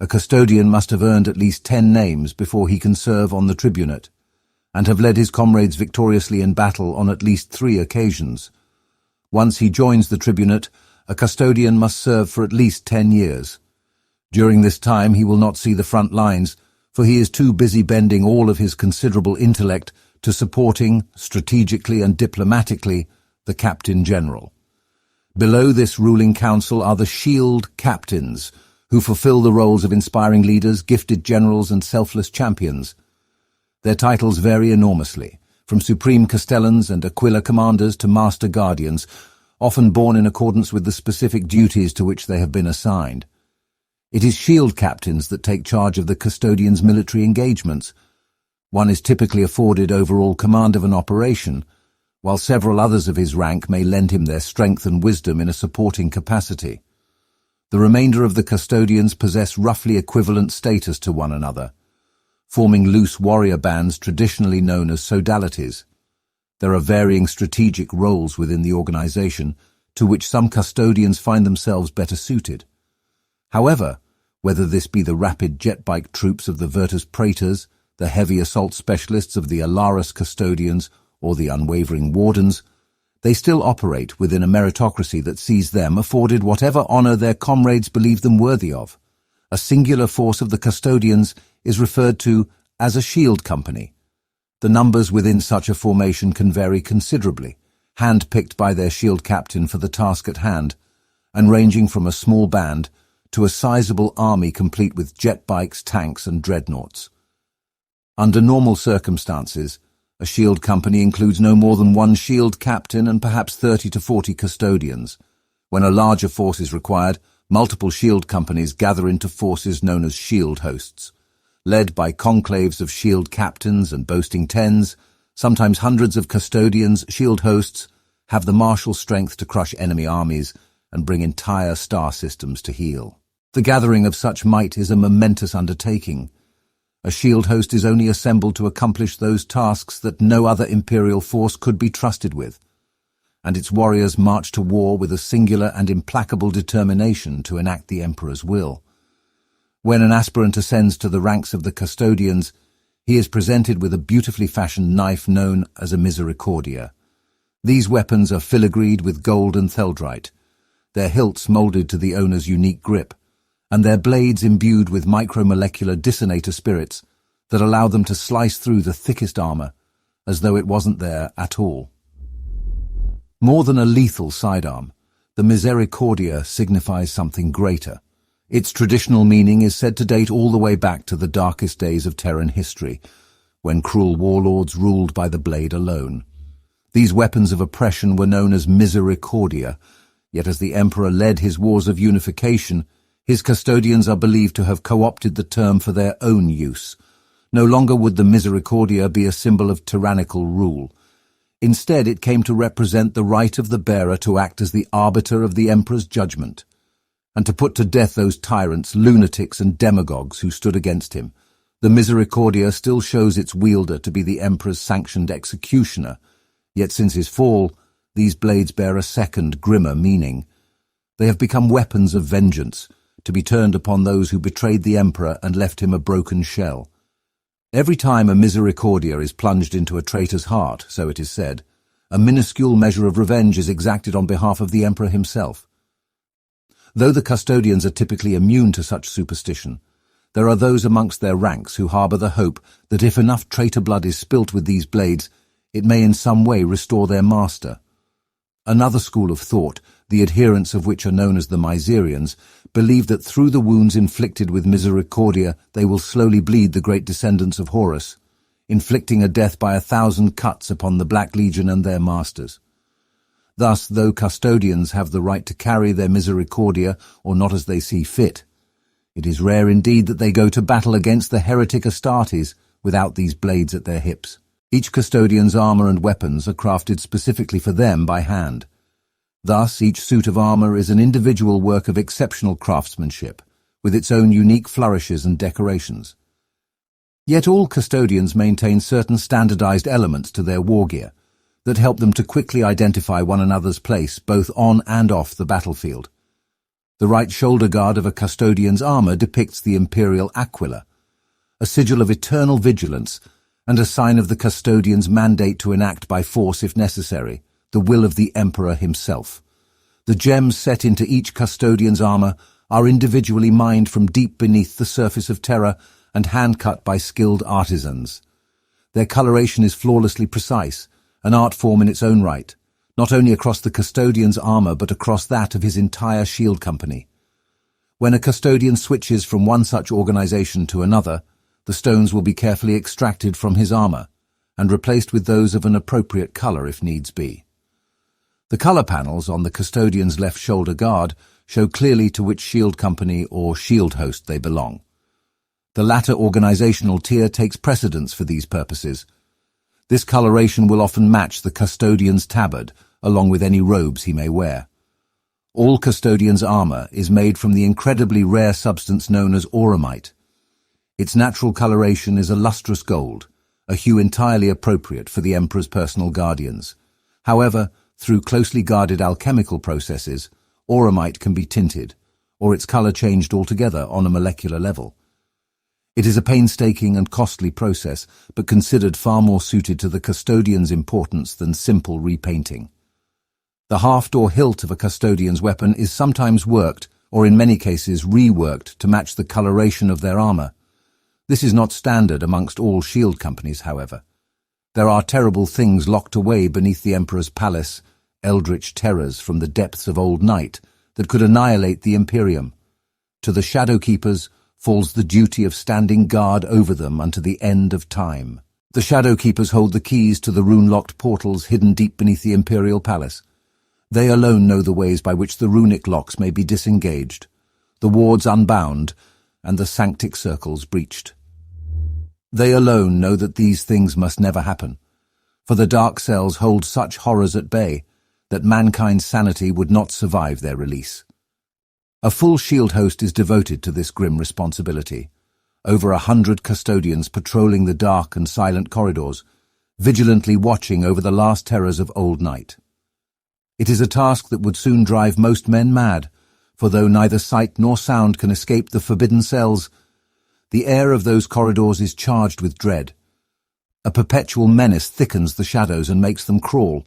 A custodian must have earned at least 10 names before he can serve on the tribunate, and have led his comrades victoriously in battle on at least 3 occasions. Once he joins the tribunate, a custodian must serve for at least 10 years. During this time he will not see the front lines, for he is too busy bending all of his considerable intellect to supporting, strategically and diplomatically, the Captain General. Below this ruling council are the Shield Captains, who fulfill the roles of inspiring leaders, gifted generals, and selfless champions. Their titles vary enormously, from Supreme Castellans and Aquila Commanders to Master Guardians, often born in accordance with the specific duties to which they have been assigned. It is Shield Captains that take charge of the Custodians' military engagements. One is typically afforded overall command of an operation, while several others of his rank may lend him their strength and wisdom in a supporting capacity. The remainder of the custodians possess roughly equivalent status to one another, forming loose warrior bands traditionally known as sodalities. There are varying strategic roles within the organization, to which some custodians find themselves better suited. However, whether this be the rapid jet-bike troops of the Virtus Praetors, the heavy assault specialists of the Alaris custodians, or the unwavering wardens, they still operate within a meritocracy that sees them afforded whatever honor their comrades believe them worthy of. A singular force of the custodians is referred to as a shield company. The numbers within such a formation can vary considerably, hand-picked by their shield captain for the task at hand, and ranging from a small band to a sizable army complete with jet bikes, tanks, and dreadnoughts. Under normal circumstances, a shield company includes no more than one shield captain and perhaps 30 to 40 custodians. When a larger force is required, multiple shield companies gather into forces known as shield hosts. Led by conclaves of shield captains and boasting tens, sometimes hundreds of custodians, shield hosts have the martial strength to crush enemy armies and bring entire star systems to heel. The gathering of such might is a momentous undertaking. A shield host is only assembled to accomplish those tasks that no other imperial force could be trusted with, and its warriors march to war with a singular and implacable determination to enact the Emperor's will. When an aspirant ascends to the ranks of the Custodians, he is presented with a beautifully fashioned knife known as a Misericordia. These weapons are filigreed with gold and theldrite, their hilts moulded to the owner's unique grip, and their blades imbued with micromolecular dissonator spirits that allow them to slice through the thickest armor, as though it wasn't there at all. More than a lethal sidearm, the Misericordia signifies something greater. Its traditional meaning is said to date all the way back to the darkest days of Terran history, when cruel warlords ruled by the blade alone. These weapons of oppression were known as Misericordia, yet as the Emperor led his wars of unification, his custodians are believed to have co-opted the term for their own use. No longer would the Misericordia be a symbol of tyrannical rule. Instead, it came to represent the right of the bearer to act as the arbiter of the Emperor's judgment, and to put to death those tyrants, lunatics and demagogues who stood against him. The Misericordia still shows its wielder to be the Emperor's sanctioned executioner, yet since his fall, these blades bear a second, grimmer meaning. They have become weapons of vengeance, to be turned upon those who betrayed the Emperor and left him a broken shell. Every time a Misericordia is plunged into a traitor's heart, so it is said, a minuscule measure of revenge is exacted on behalf of the Emperor himself. Though the Custodians are typically immune to such superstition, there are those amongst their ranks who harbour the hope that if enough traitor blood is spilt with these blades, it may in some way restore their master. Another school of thought, the adherents of which are known as the Miserians, believe that through the wounds inflicted with Misericordia they will slowly bleed the great descendants of Horus, inflicting a death by 1,000 cuts upon the Black Legion and their masters. Thus, though Custodians have the right to carry their Misericordia, or not as they see fit, it is rare indeed that they go to battle against the heretic Astartes without these blades at their hips. Each Custodian's armor and weapons are crafted specifically for them by hand. Thus, each suit of armor is an individual work of exceptional craftsmanship, with its own unique flourishes and decorations. Yet all Custodians maintain certain standardized elements to their war gear that help them to quickly identify one another's place both on and off the battlefield. The right shoulder guard of a Custodian's armor depicts the imperial aquila, a sigil of eternal vigilance and a sign of the Custodian's mandate to enact by force if necessary, the will of the Emperor himself. The gems set into each Custodian's armor are individually mined from deep beneath the surface of Terra and hand-cut by skilled artisans. Their coloration is flawlessly precise, an art form in its own right, not only across the Custodian's armor but across that of his entire shield company. When a Custodian switches from one such organization to another, the stones will be carefully extracted from his armor and replaced with those of an appropriate color if needs be. The color panels on the Custodian's left shoulder guard show clearly to which shield company or shield host they belong. The latter organizational tier takes precedence for these purposes. This coloration will often match the Custodian's tabard, along with any robes he may wear. All Custodian's armor is made from the incredibly rare substance known as auramite. Its natural coloration is a lustrous gold, a hue entirely appropriate for the Emperor's personal guardians. However, through closely guarded alchemical processes, auramite can be tinted, or its color changed altogether on a molecular level. It is a painstaking and costly process, but considered far more suited to the Custodian's importance than simple repainting. The haft or hilt of a Custodian's weapon is sometimes worked, or in many cases reworked, to match the coloration of their armor. This is not standard amongst all shield companies, however. There are terrible things locked away beneath the Emperor's palace, eldritch terrors from the depths of old night that could annihilate the Imperium. To the Shadow Keepers falls the duty of standing guard over them unto the end of time. The Shadow Keepers hold the keys to the rune-locked portals hidden deep beneath the Imperial Palace. They alone know the ways by which the runic locks may be disengaged, the wards unbound, and the sanctic circles breached. They alone know that these things must never happen, for the dark cells hold such horrors at bay that mankind's sanity would not survive their release. A full shield host is devoted to this grim responsibility. over 100 custodians patrolling the dark and silent corridors, vigilantly watching over the last terrors of old night. It is a task that would soon drive most men mad, for though neither sight nor sound can escape the forbidden cells, the air of those corridors is charged with dread. A perpetual menace thickens the shadows and makes them crawl.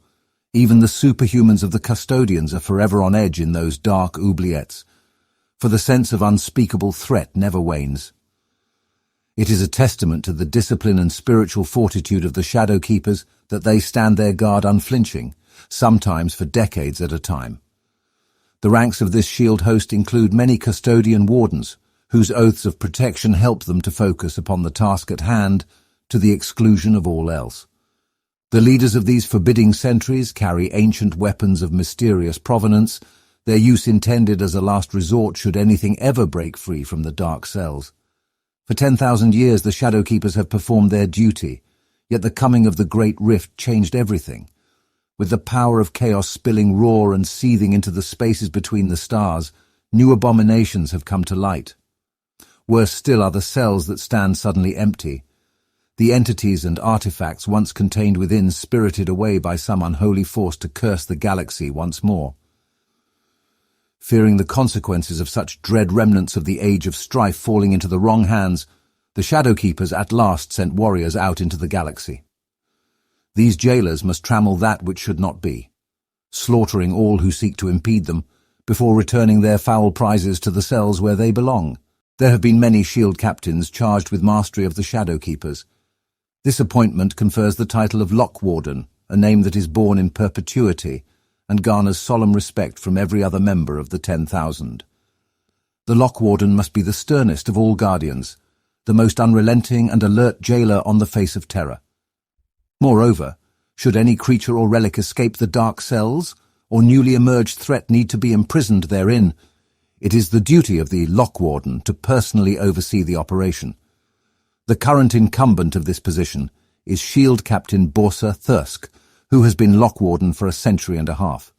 Even the superhumans of the custodians are forever on edge in those dark oubliettes, for the sense of unspeakable threat never wanes. It is a testament to the discipline and spiritual fortitude of the Shadow Keepers that they stand their guard unflinching, sometimes for decades at a time. The ranks of this shield host include many custodian wardens, whose oaths of protection help them to focus upon the task at hand to the exclusion of all else. The leaders of these forbidding sentries carry ancient weapons of mysterious provenance, their use intended as a last resort should anything ever break free from the dark cells. For 10,000 years the Shadow Keepers have performed their duty, yet the coming of the Great Rift changed everything. With the power of chaos spilling raw and seething into the spaces between the stars, new abominations have come to light. Worse still are the cells that stand suddenly empty, the entities and artifacts once contained within spirited away by some unholy force to curse the galaxy once more. Fearing the consequences of such dread remnants of the age of strife falling into the wrong hands, the Shadow Keepers at last sent warriors out into the galaxy. These jailers must trammel that which should not be, slaughtering all who seek to impede them, before returning their foul prizes to the cells where they belong. There have been many shield captains charged with mastery of the Shadow Keepers. This appointment confers the title of Lock Warden, a name that is born in perpetuity and garners solemn respect from every other member of the 10,000. The Lock Warden must be the sternest of all guardians, the most unrelenting and alert jailer on the face of terror. Moreover, should any creature or relic escape the dark cells, or newly emerged threat need to be imprisoned therein, it is the duty of the Lock Warden to personally oversee the operation. The current incumbent of this position is Shield Captain Borsa Thirsk, who has been Lock Warden for a century and a half.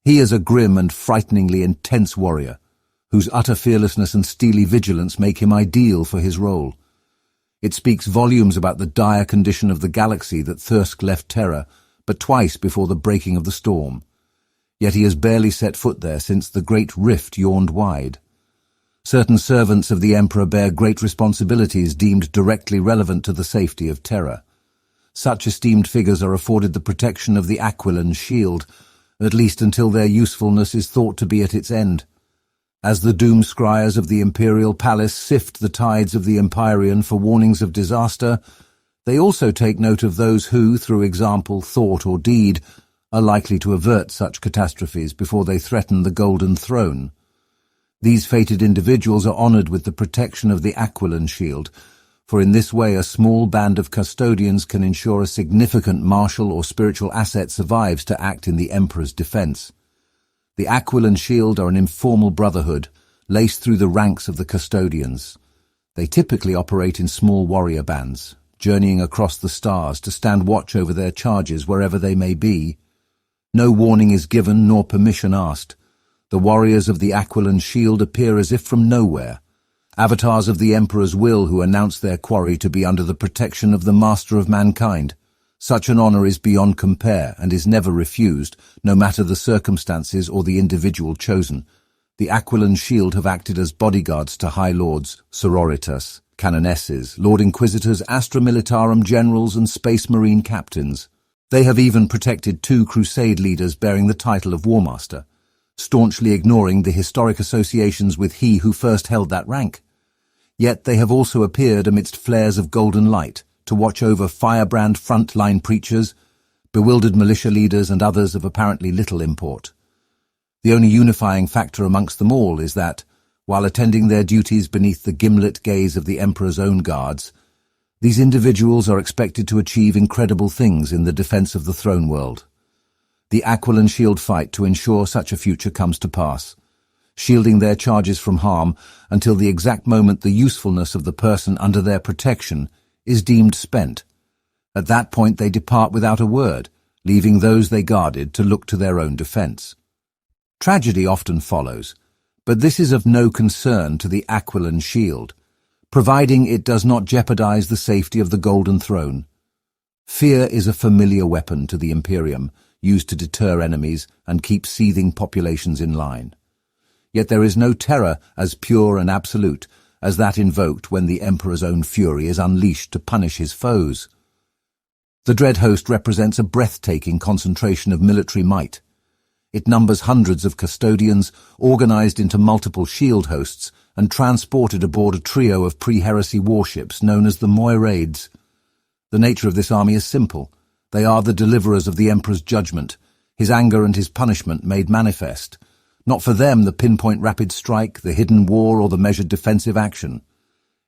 He is a grim and frighteningly intense warrior, whose utter fearlessness and steely vigilance make him ideal for his role. It speaks volumes about the dire condition of the galaxy that Thirsk left Terra but twice before the breaking of the storm. Yet he has barely set foot there since the great rift yawned wide. Certain servants of the Emperor bear great responsibilities deemed directly relevant to the safety of Terra. Such esteemed figures are afforded the protection of the Aquilan shield, at least until their usefulness is thought to be at its end. As the doom-scryers of the Imperial Palace sift the tides of the Empyrean for warnings of disaster, they also take note of those who, through example, thought, or deed, are likely to avert such catastrophes before they threaten the Golden Throne. These fated individuals are honoured with the protection of the Aquilan shield, for in this way a small band of custodians can ensure a significant martial or spiritual asset survives to act in the Emperor's defence. The Aquilan shield are an informal brotherhood, laced through the ranks of the custodians. They typically operate in small warrior bands, journeying across the stars to stand watch over their charges wherever they may be. No warning is given nor permission asked. The warriors of the Aquilan shield appear as if from nowhere, avatars of the Emperor's will who announce their quarry to be under the protection of the Master of Mankind. Such an honour is beyond compare and is never refused, no matter the circumstances or the individual chosen. The Aquilan shield have acted as bodyguards to High Lords, Sororitas, Canonesses, Lord Inquisitors, Astra Militarum generals and Space Marine captains. They have even protected 2 crusade leaders bearing the title of War Master, staunchly ignoring the historic associations with he who first held that rank. Yet they have also appeared amidst flares of golden light to watch over firebrand front-line preachers, bewildered militia leaders and others of apparently little import. The only unifying factor amongst them all is that, while attending their duties beneath the gimlet gaze of the Emperor's own guards, these individuals are expected to achieve incredible things in the defence of the throne world. The Aquilan shield fight to ensure such a future comes to pass, shielding their charges from harm until the exact moment the usefulness of the person under their protection is deemed spent. At that point they depart without a word, leaving those they guarded to look to their own defence. Tragedy often follows, but this is of no concern to the Aquilan shield, providing it does not jeopardize the safety of the Golden Throne. Fear is a familiar weapon to the Imperium, used to deter enemies and keep seething populations in line. Yet there is no terror as pure and absolute as that invoked when the Emperor's own fury is unleashed to punish his foes. The Dread Host represents a breathtaking concentration of military might. It numbers hundreds of custodians, organized into multiple shield hosts, and transported aboard a trio of pre-heresy warships known as the NARRATED. The nature of this army is simple. They are the deliverers of the Emperor's judgment, his anger and his punishment made manifest. Not for them the pinpoint rapid strike, the hidden war, or the measured defensive action.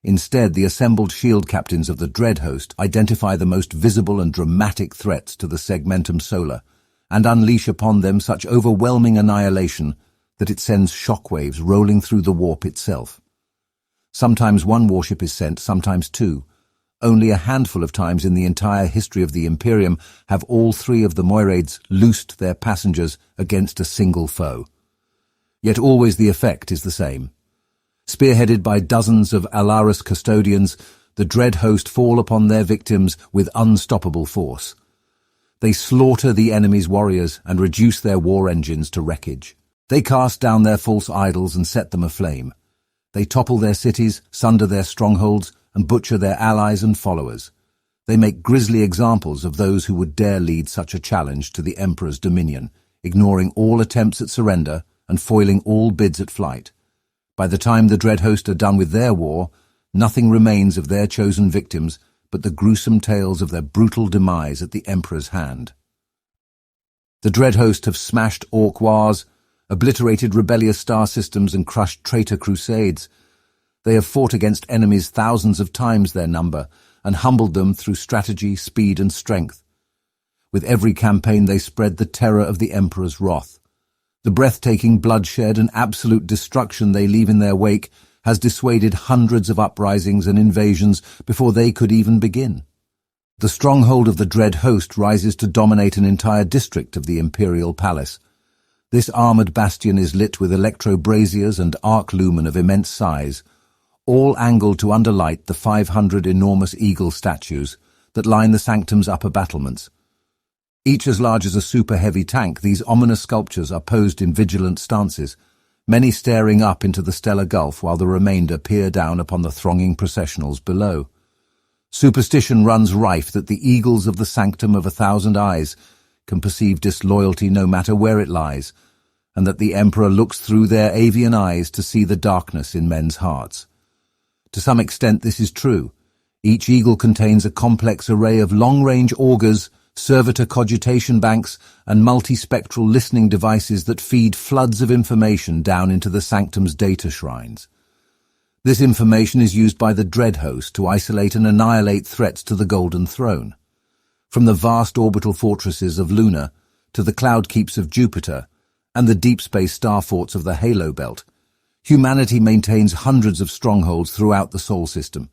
Instead, the assembled shield captains of the Dread Host identify the most visible and dramatic threats to the segmentum solar, and unleash upon them such overwhelming annihilation that it sends shockwaves rolling through the warp itself. Sometimes one warship is sent, sometimes two. Only a handful of times in the entire history of the Imperium have all three of the NARRATED loosed their passengers against a single foe. Yet always the effect is the same. Spearheaded by dozens of Adeptus Custodians, the Dread Host fall upon their victims with unstoppable force. They slaughter the enemy's warriors and reduce their war engines to wreckage. They cast down their false idols and set them aflame. They topple their cities, sunder their strongholds, and butcher their allies and followers. They make grisly examples of those who would dare lead such a challenge to the Emperor's dominion, ignoring all attempts at surrender and foiling all bids at flight. By the time the Dread Host are done with their war, nothing remains of their chosen victims but the gruesome tales of their brutal demise at the Emperor's hand. The Dread Host have smashed Orc wars, obliterated rebellious star systems, and crushed traitor crusades. They have fought against enemies thousands of times their number and humbled them through strategy, speed, and strength. With every campaign they spread the terror of the Emperor's wrath. The breathtaking bloodshed and absolute destruction they leave in their wake has dissuaded hundreds of uprisings and invasions before they could even begin. The stronghold of the Dread Host rises to dominate an entire district of the Imperial Palace. This armoured bastion is lit with electro-braziers and arc lumen of immense size, all angled to underlight the 500 enormous eagle statues that line the sanctum's upper battlements. Each as large as a super-heavy tank, these ominous sculptures are posed in vigilant stances, many staring up into the stellar gulf while the remainder peer down upon the thronging processionals below. Superstition runs rife that the eagles of the Sanctum of 1,000 Eyes can perceive disloyalty no matter where it lies, and that the Emperor looks through their avian eyes to see the darkness in men's hearts. To some extent this is true. Each eagle contains a complex array of long-range augers, servitor cogitation banks, and multispectral listening devices that feed floods of information down into the Sanctum's data shrines. This information is used by the Dread Host to isolate and annihilate threats to the Golden Throne. From the vast orbital fortresses of Luna to the cloud keeps of Jupiter and the deep space star forts of the Halo Belt, humanity maintains hundreds of strongholds throughout the Sol system.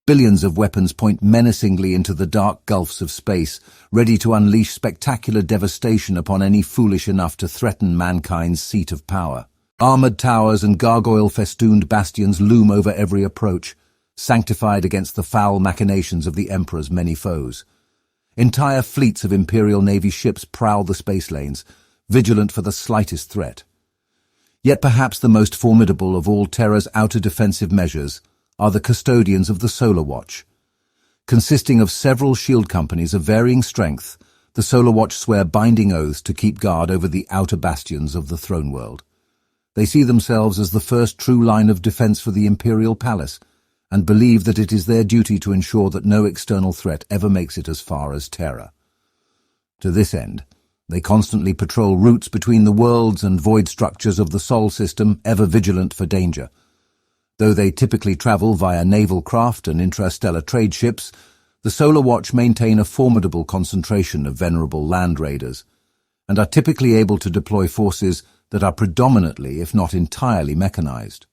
Billions of weapons point menacingly into the dark gulfs of space, ready to unleash spectacular devastation upon any foolish enough to threaten mankind's seat of power. Armored towers and gargoyle-festooned bastions loom over every approach, sanctified against the foul machinations of the Emperor's many foes. Entire fleets of Imperial Navy ships prowl the space lanes, vigilant for the slightest threat. Yet perhaps the most formidable of all Terra's outer defensive measures are the custodians of the Solar Watch. Consisting of several shield companies of varying strength, the Solar Watch swear binding oaths to keep guard over the outer bastions of the throne world. They see themselves as the first true line of defense for the Imperial Palace, and believe that it is their duty to ensure that no external threat ever makes it as far as Terra. To this end, they constantly patrol routes between the worlds and void structures of the Sol system, ever vigilant for danger. Though they typically travel via naval craft and intrastellar trade ships, the Solar Watch maintain a formidable concentration of venerable land raiders, and are typically able to deploy forces that are predominantly, if not entirely, mechanized.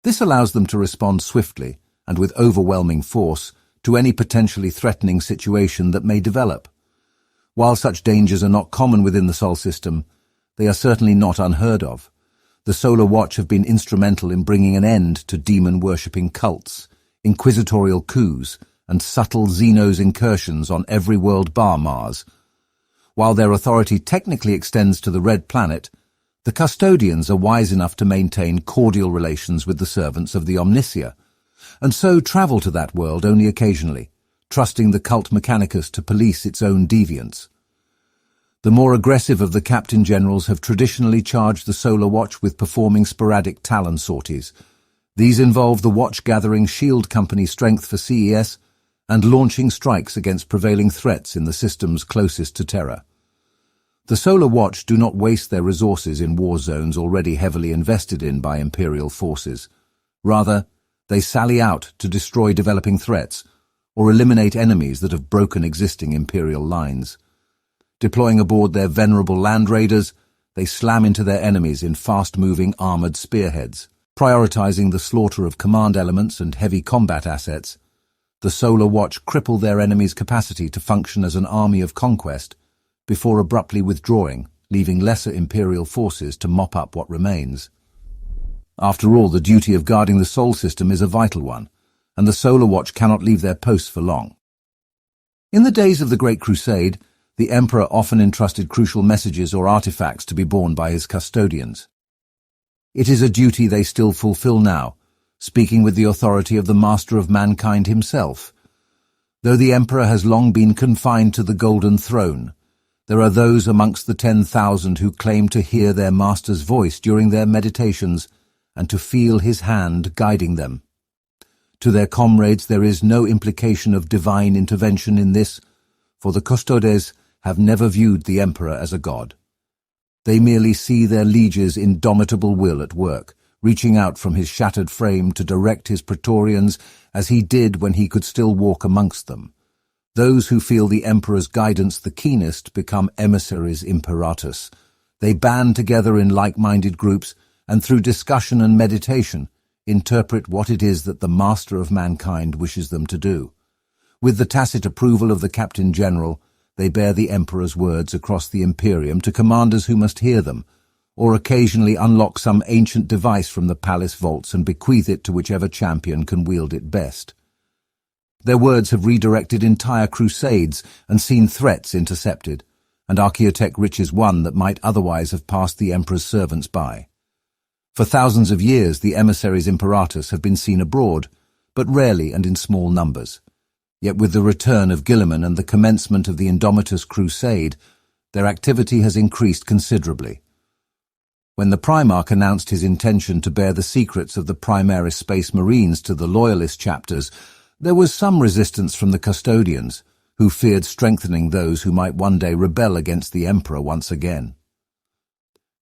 This allows them to respond swiftly and with overwhelming force to any potentially threatening situation that may develop. While such dangers are not common within the Sol system, they are certainly not unheard of. the Solar Watch have been instrumental in bringing an end to demon-worshipping cults, inquisitorial coups, and subtle Xenos incursions on every world bar Mars. While their authority technically extends to the Red Planet, the custodians are wise enough to maintain cordial relations with the servants of the Omnicia, and so travel to that world only occasionally, trusting the cult Mechanicus to police its own deviance. The more aggressive of the Captain Generals have traditionally charged the Solar Watch with performing sporadic Talon sorties. These involve the watch-gathering Shield Company strength for CES and launching strikes against prevailing threats in the systems closest to Terra. The Solar Watch do not waste their resources in war zones already heavily invested in by Imperial forces. Rather, they sally out to destroy developing threats or eliminate enemies that have broken existing Imperial lines. Deploying aboard their venerable land raiders, they slam into their enemies in fast-moving armored spearheads. Prioritizing the slaughter of command elements and heavy combat assets, the Solar Watch cripple their enemies' capacity to function as an army of conquest before abruptly withdrawing, leaving lesser Imperial forces to mop up what remains. After all, the duty of guarding the Sol system is a vital one, and the Solar Watch cannot leave their posts for long. In the days of the Great Crusade, the Emperor often entrusted crucial messages or artifacts to be borne by his custodians. It is a duty they still fulfill now, speaking with the authority of the Master of Mankind himself. Though the Emperor has long been confined to the Golden Throne, there are those amongst the 10,000 who claim to hear their Master's voice during their meditations and to feel his hand guiding them. To their comrades there is no implication of divine intervention in this, for the Custodes have never viewed the Emperor as a god. They merely see their liege's indomitable will at work, reaching out from his shattered frame to direct his Praetorians as he did when he could still walk amongst them. Those who feel the Emperor's guidance the keenest become emissaries imperatus. They band together in like-minded groups and through discussion and meditation interpret what it is that the Master of Mankind wishes them to do. With the tacit approval of the Captain General, they bear the Emperor's words across the Imperium to commanders who must hear them, or occasionally unlock some ancient device from the palace vaults and bequeath it to whichever champion can wield it best. Their words have redirected entire crusades and seen threats intercepted, and archaeotech riches won that might otherwise have passed the Emperor's servants by. For thousands of years the emissaries imperatus have been seen abroad, but rarely and in small numbers. Yet with the return of Guilliman and the commencement of the Indomitus Crusade, their activity has increased considerably. When the Primarch announced his intention to bear the secrets of the Primaris Space Marines to the Loyalist chapters, there was some resistance from the custodians, who feared strengthening those who might one day rebel against the Emperor once again.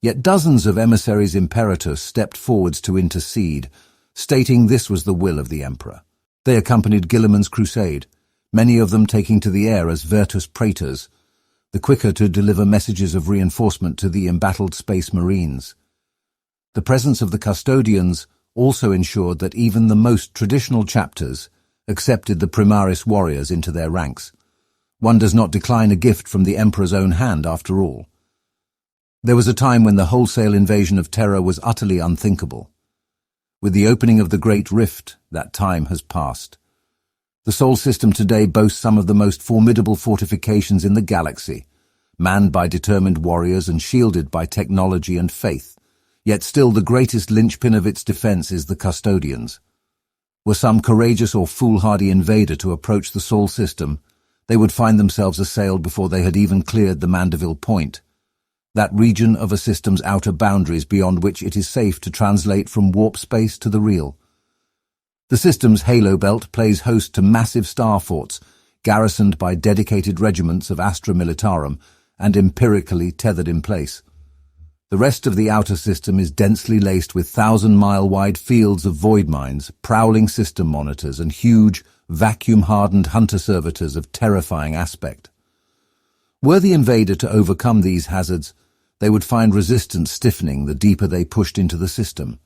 Yet dozens of emissaries imperatus stepped forwards to intercede, stating this was the will of the Emperor. They accompanied Guilliman's crusade, many of them taking to the air as Virtus Praetors, the quicker to deliver messages of reinforcement to the embattled Space Marines. The presence of the custodians also ensured that even the most traditional chapters accepted the Primaris warriors into their ranks. One does not decline a gift from the Emperor's own hand, after all. There was a time when the wholesale invasion of Terra was utterly unthinkable. With the opening of the Great Rift, that time has passed. The Sol system today boasts some of the most formidable fortifications in the galaxy, manned by determined warriors and shielded by technology and faith. Yet still the greatest linchpin of its defense is the custodians. Were some courageous or foolhardy invader to approach the Sol system, they would find themselves assailed before they had even cleared the Mandeville Point, that region of a system's outer boundaries beyond which it is safe to translate from warp space to the real. The system's halo belt plays host to massive star forts, garrisoned by dedicated regiments of Astra Militarum and empirically tethered in place. The rest of the outer system is densely laced with 1,000-mile-wide fields of void mines, prowling system monitors, and huge, vacuum-hardened hunter servitors of terrifying aspect. Were the invader to overcome these hazards, they would find resistance stiffening the deeper they pushed into the system.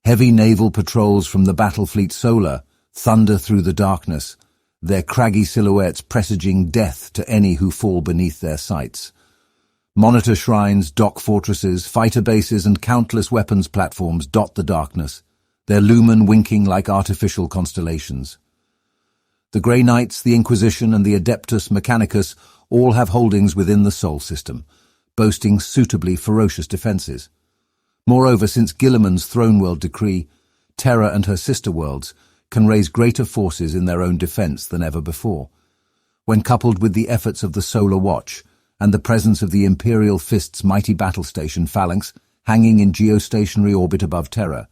Heavy naval patrols from the battle fleet Solar thunder through the darkness, their craggy silhouettes presaging death to any who fall beneath their sights. Monitor shrines, dock fortresses, fighter bases, and countless weapons platforms dot the darkness, their lumen winking like artificial constellations. The Grey Knights, the Inquisition, and the Adeptus Mechanicus all have holdings within the Sol system, boasting suitably ferocious defences. Moreover, since Guilliman's Throne World decree, Terra and her sister worlds can raise greater forces in their own defence than ever before. When coupled with the efforts of the Solar Watch and the presence of the Imperial Fist's mighty battle station Phalanx hanging in geostationary orbit above Terra,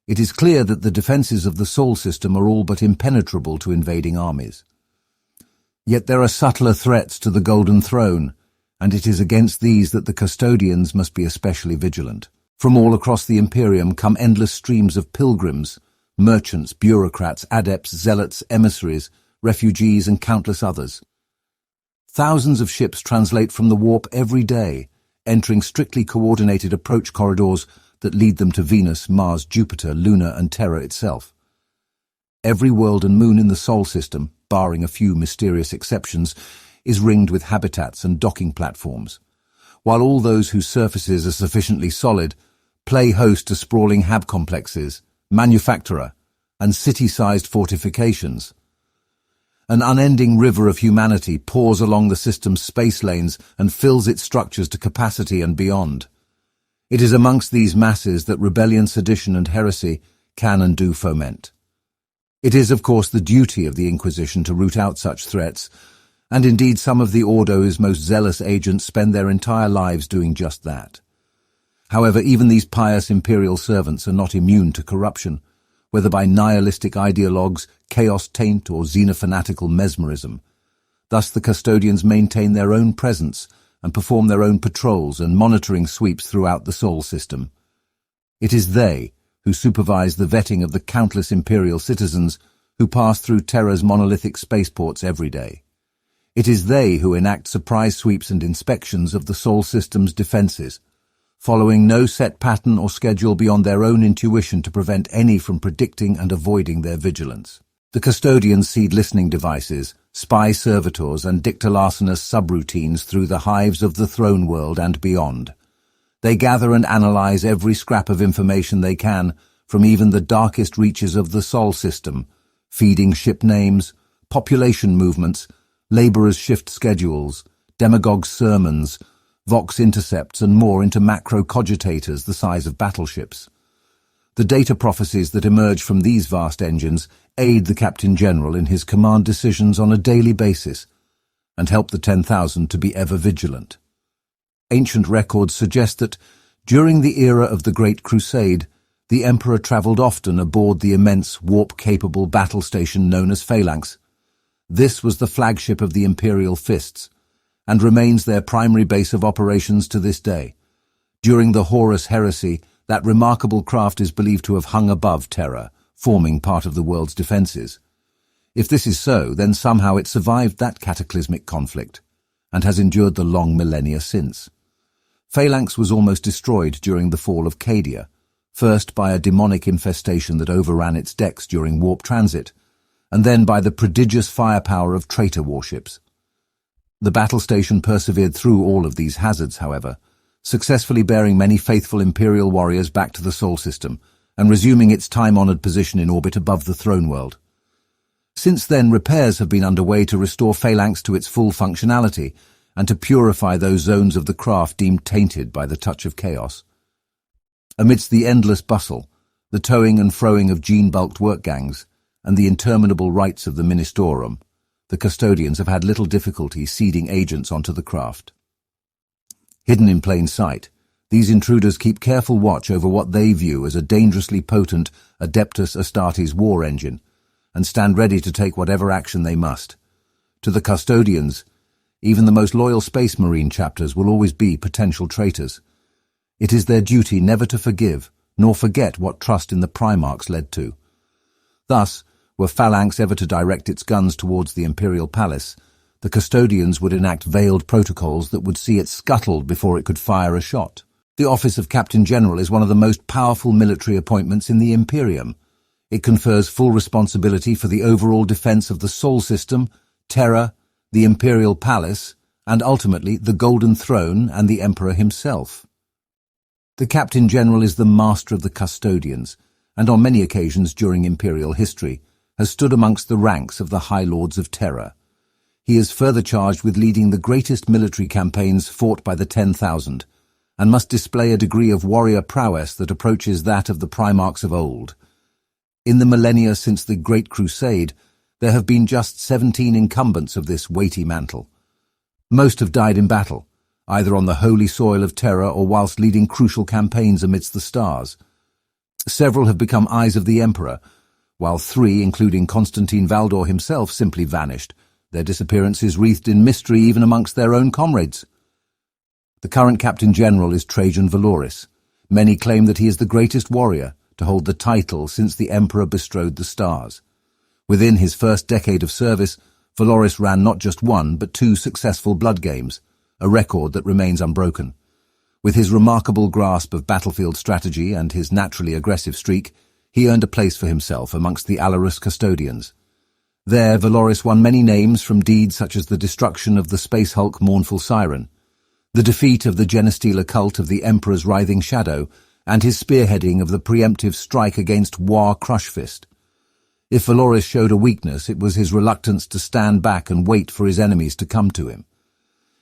it is clear that the defences of the Sol system are all but impenetrable to invading armies. Yet there are subtler threats to the Golden Throne, and it is against these that the custodians must be especially vigilant. From all across the Imperium come endless streams of pilgrims, merchants, bureaucrats, adepts, zealots, emissaries, refugees, and countless others. Thousands of ships translate from the warp every day, entering strictly coordinated approach corridors that lead them to Venus, Mars, Jupiter, Luna, and Terra itself. Every world and moon in the Sol system, barring a few mysterious exceptions, is ringed with habitats and docking platforms, while all those whose surfaces are sufficiently solid play host to sprawling hab complexes, manufactura, and city-sized fortifications. An unending river of humanity pours along the system's space lanes and fills its structures to capacity and beyond. It is amongst these masses that rebellion, sedition, and heresy can and do foment. It is, of course, the duty of the Inquisition to root out such threats, and indeed some of the Ordo's most zealous agents spend their entire lives doing just that. However, even these pious imperial servants are not immune to corruption, whether by nihilistic ideologues, chaos taint, or xenofanatical mesmerism. Thus the custodians maintain their own presence and perform their own patrols and monitoring sweeps throughout the Sol system. It is they who supervise the vetting of the countless imperial citizens who pass through Terra's monolithic spaceports every day. It is they who enact surprise sweeps and inspections of the Sol system's defences, following no set pattern or schedule beyond their own intuition to prevent any from predicting and avoiding their vigilance. The custodians seed listening devices, spy servitors, and dictalarsenous subroutines through the hives of the throne world and beyond. They gather and analyze every scrap of information they can from even the darkest reaches of the Sol system, feeding ship names, population movements, laborers' shift schedules, demagogues' sermons, vox intercepts, and more into macro-cogitators the size of battleships. The data prophecies that emerge from these vast engines aid the Captain General in his command decisions on a daily basis and help the 10,000 to be ever vigilant. Ancient records suggest that, during the era of the Great Crusade, the Emperor travelled often aboard the immense warp-capable battle station known as Phalanx. This was the flagship of the Imperial Fists, and remains their primary base of operations to this day. During the Horus heresy, that remarkable craft is believed to have hung above Terra, forming part of the world's defences. If this is so, then somehow it survived that cataclysmic conflict, and has endured the long millennia since. Phalanx was almost destroyed during the fall of Cadia, first by a demonic infestation that overran its decks during warp transit, and then by the prodigious firepower of traitor warships. The battle station persevered through all of these hazards, however, successfully bearing many faithful Imperial warriors back to the Sol system and resuming its time-honoured position in orbit above the throne world. Since then, repairs have been underway to restore Phalanx to its full functionality and to purify those zones of the craft deemed tainted by the touch of chaos. Amidst the endless bustle, the towing and froing of gene-bulked work gangs, and the interminable rites of the Ministorum, the custodians have had little difficulty seeding agents onto the craft. Hidden in plain sight, these intruders keep careful watch over what they view as a dangerously potent Adeptus Astartes war engine, and stand ready to take whatever action they must. To the custodians, even the most loyal Space Marine chapters will always be potential traitors. It is their duty never to forgive, nor forget what trust in the Primarchs led to. Thus, were Phalanx ever to direct its guns towards the Imperial Palace, the custodians would enact veiled protocols that would see it scuttled before it could fire a shot. The office of Captain General is one of the most powerful military appointments in the Imperium. It confers full responsibility for the overall defense of the Sol system, Terra, the Imperial Palace, and ultimately the Golden Throne and the Emperor himself. The Captain General is the master of the custodians, and on many occasions during Imperial history has stood amongst the ranks of the High Lords of Terror. He is further charged with leading the greatest military campaigns fought by the 10,000, and must display a degree of warrior prowess that approaches that of the Primarchs of old. In the millennia since the Great Crusade, there have been just 17 incumbents of this weighty mantle. Most have died in battle, either on the holy soil of terror or whilst leading crucial campaigns amidst the stars. Several have become eyes of the Emperor, while 3, including Constantine Valdor himself, simply vanished, their disappearances wreathed in mystery even amongst their own comrades. The current Captain General is Trajan Valoris. Many claim that he is the greatest warrior to hold the title since the Emperor bestrode the stars. Within his first decade of service, Valoris ran not just 1 but 2 successful blood games, a record that remains unbroken. With his remarkable grasp of battlefield strategy and his naturally aggressive streak, he earned a place for himself amongst the Adeptus Custodians. There, Valoris won many names from deeds such as the destruction of the Space Hulk Mournful Siren, the defeat of the Genestealer cult of the Emperor's Writhing Shadow, and his spearheading of the preemptive strike against War Crushfist. If Valoris showed a weakness, it was his reluctance to stand back and wait for his enemies to come to him.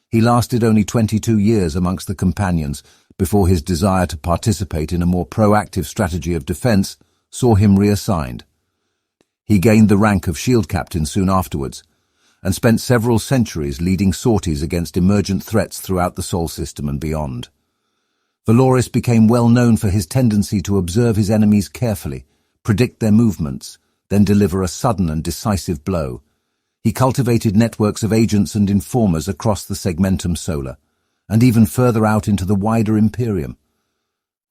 He lasted only 22 years amongst the companions before his desire to participate in a more proactive strategy of defense saw him reassigned. He gained the rank of Shield Captain soon afterwards, and spent several centuries leading sorties against emergent threats throughout the Sol system and beyond. Valoris became well known for his tendency to observe his enemies carefully, predict their movements, then deliver a sudden and decisive blow. He cultivated networks of agents and informers across the Segmentum Solar, and even further out into the wider Imperium.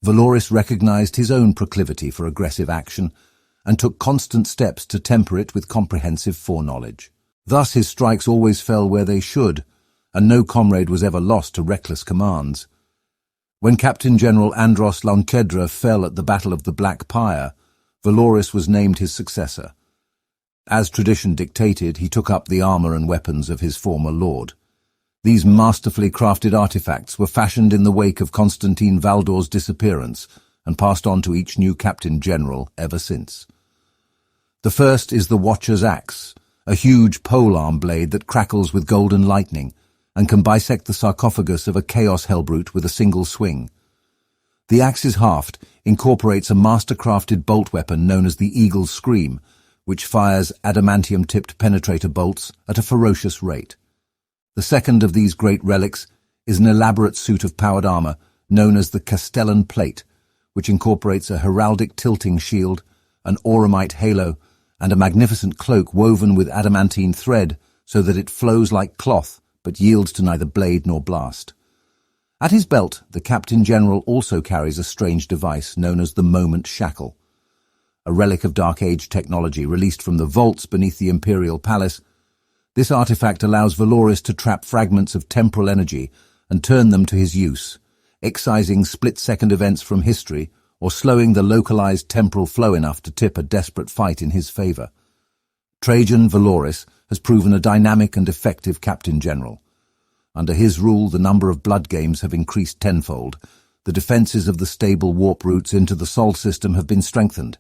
Valoris recognized his own proclivity for aggressive action, and took constant steps to temper it with comprehensive foreknowledge. Thus his strikes always fell where they should, and no comrade was ever lost to reckless commands. When Captain General Andros Launchedra fell at the Battle of the Black Pyre, Valoris was named his successor. As tradition dictated, he took up the armor and weapons of his former lord. These masterfully crafted artifacts were fashioned in the wake of Constantine Valdor's disappearance and passed on to each new Captain General ever since. The first is the Watcher's Axe, a huge polearm blade that crackles with golden lightning and can bisect the sarcophagus of a Chaos Hellbrute with a single swing. The axe's haft incorporates a master-crafted bolt weapon known as the Eagle's Scream, which fires adamantium-tipped penetrator bolts at a ferocious rate. The second of these great relics is an elaborate suit of powered armor known as the Castellan Plate, which incorporates a heraldic tilting shield, an auramite halo, and a magnificent cloak woven with adamantine thread so that it flows like cloth but yields to neither blade nor blast. At his belt, the Captain General also carries a strange device known as the Moment Shackle. A relic of Dark Age technology released from the vaults beneath the Imperial Palace, this artifact allows Valoris to trap fragments of temporal energy and turn them to his use, excising split-second events from history or slowing the localized temporal flow enough to tip a desperate fight in his favor. Trajan Valoris has proven a dynamic and effective Captain General. Under his rule, the number of blood games have increased tenfold, the defenses of the stable warp routes into the Sol system have been strengthened,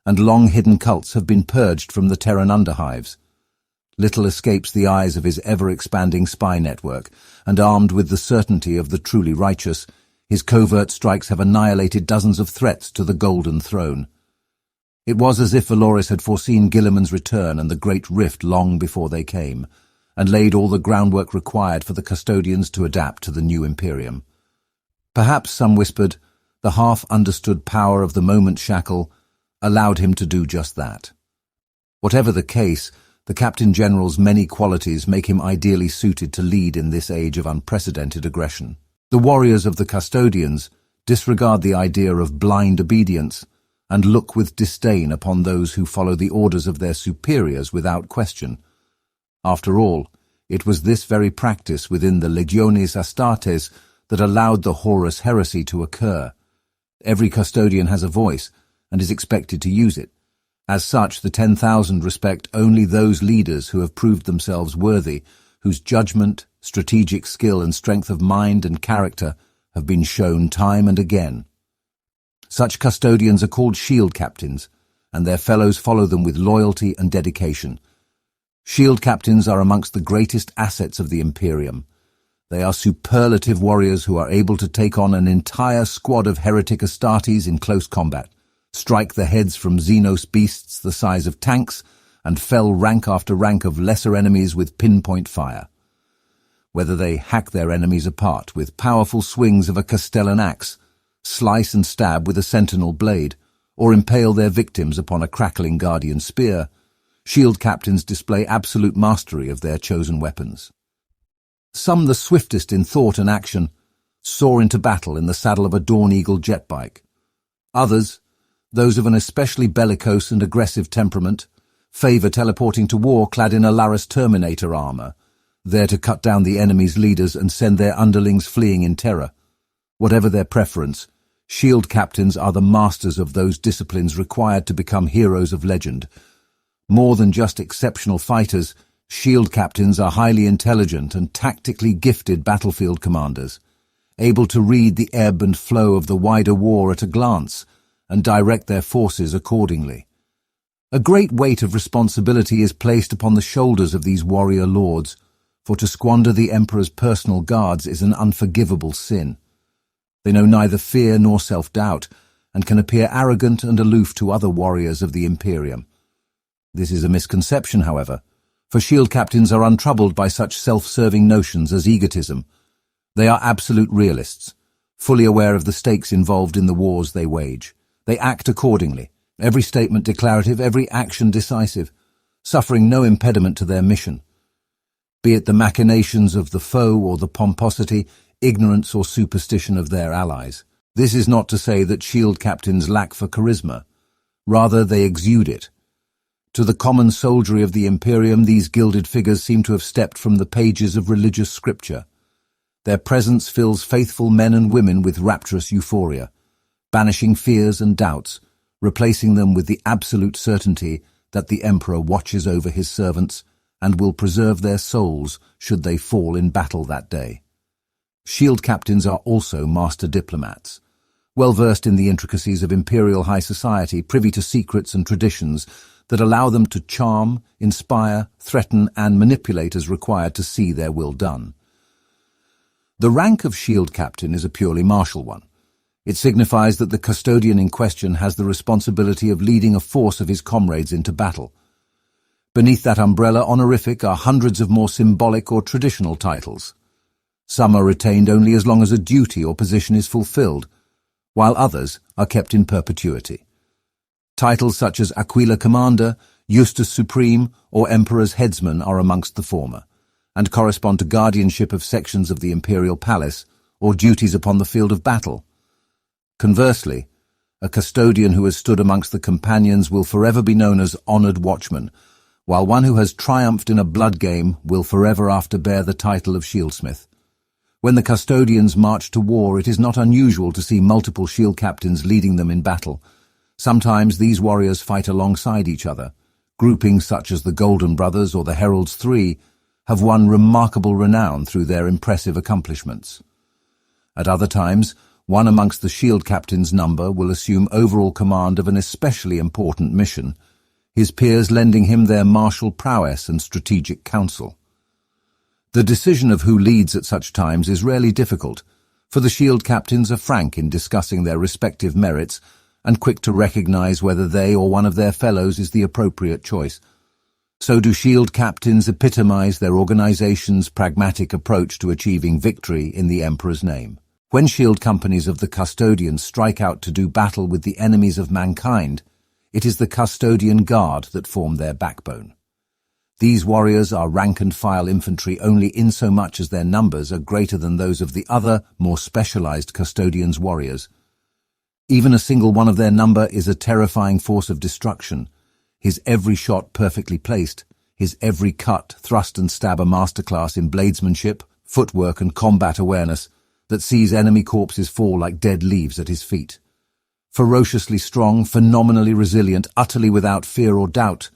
and long-hidden cults have been purged from the Terran underhives. Little escapes the eyes of his ever-expanding spy network, and armed with the certainty of the truly righteous, his covert strikes have annihilated dozens of threats to the Golden Throne. It was as if Valoris had foreseen Guilliman's return and the Great Rift long before they came, and laid all the groundwork required for the custodians to adapt to the new Imperium. Perhaps, some whispered, the half-understood power of the Moment Shackle allowed him to do just that. Whatever the case, the Captain General's many qualities make him ideally suited to lead in this age of unprecedented aggression. The warriors of the custodians disregard the idea of blind obedience and look with disdain upon those who follow the orders of their superiors without question. After all, it was this very practice within the Legiones Astartes that allowed the Horus heresy to occur. Every custodian has a voice and is expected to use it. As such, the 10,000 respect only those leaders who have proved themselves worthy, whose judgment, strategic skill and strength of mind and character have been shown time and again. Such custodians are called shield captains, and their fellows follow them with loyalty and dedication. Shield captains are amongst the greatest assets of the Imperium. They are superlative warriors who are able to take on an entire squad of heretic Astartes in close combat, strike the heads from Xenos beasts the size of tanks, and fell rank after rank of lesser enemies with pinpoint fire. Whether they hack their enemies apart with powerful swings of a Castellan axe, slice and stab with a sentinel blade, or impale their victims upon a crackling guardian spear, shield captains display absolute mastery of their chosen weapons. Some, the swiftest in thought and action, soar into battle in the saddle of a Dawn Eagle jet bike. Others, those of an especially bellicose and aggressive temperament, favor teleporting to war clad in Alaris Terminator armor, there to cut down the enemy's leaders and send their underlings fleeing in terror. Whatever their preference, shield captains are the masters of those disciplines required to become heroes of legend. More than just exceptional fighters, shield captains are highly intelligent and tactically gifted battlefield commanders, able to read the ebb and flow of the wider war at a glance and direct their forces accordingly. A great weight of responsibility is placed upon the shoulders of these warrior lords, for to squander the Emperor's personal guards is an unforgivable sin. They know neither fear nor self-doubt, and can appear arrogant and aloof to other warriors of the Imperium. This is a misconception, however, for shield captains are untroubled by such self-serving notions as egotism. They are absolute realists, fully aware of the stakes involved in the wars they wage. They act accordingly, every statement declarative, every action decisive, suffering no impediment to their mission. Be it the machinations of the foe or the pomposity, ignorance or superstition of their allies. This is not to say that shield captains lack for charisma. Rather, they exude it. To the common soldiery of the Imperium, these gilded figures seem to have stepped from the pages of religious scripture. Their presence fills faithful men and women with rapturous euphoria, banishing fears and doubts, replacing them with the absolute certainty that the Emperor watches over his servants and will preserve their souls should they fall in battle that day. Shield captains are also master diplomats, well versed in the intricacies of imperial high society, privy to secrets and traditions that allow them to charm, inspire, threaten, and manipulate as required to see their will done. The rank of shield captain is a purely martial one. It signifies that the custodian in question has the responsibility of leading a force of his comrades into battle. Beneath that umbrella honorific are hundreds of more symbolic or traditional titles. Some are retained only as long as a duty or position is fulfilled, while others are kept in perpetuity. Titles such as Aquila Commander, Justus Supreme, or Emperor's Headsman are amongst the former, and correspond to guardianship of sections of the imperial palace or duties upon the field of battle. Conversely, a custodian who has stood amongst the companions will forever be known as Honored Watchman, while one who has triumphed in a blood game will forever after bear the title of Shieldsmith. When the custodians march to war, it is not unusual to see multiple shield captains leading them in battle. Sometimes these warriors fight alongside each other. Groupings such as the Golden Brothers or the Heralds Three have won remarkable renown through their impressive accomplishments. At other times, one amongst the shield captains' number will assume overall command of an especially important mission, his peers lending him their martial prowess and strategic counsel. The decision of who leads at such times is rarely difficult, for the shield captains are frank in discussing their respective merits and quick to recognize whether they or one of their fellows is the appropriate choice. So do shield captains epitomize their organization's pragmatic approach to achieving victory in the Emperor's name. When shield companies of the custodians strike out to do battle with the enemies of mankind, it is the custodian guard that form their backbone. These warriors are rank-and-file infantry only insomuch as their numbers are greater than those of the other, more specialized custodians' warriors. Even a single one of their number is a terrifying force of destruction, his every shot perfectly placed, his every cut, thrust and stab a masterclass in bladesmanship, footwork and combat awareness that sees enemy corpses fall like dead leaves at his feet. Ferociously strong, phenomenally resilient, utterly without fear or doubt,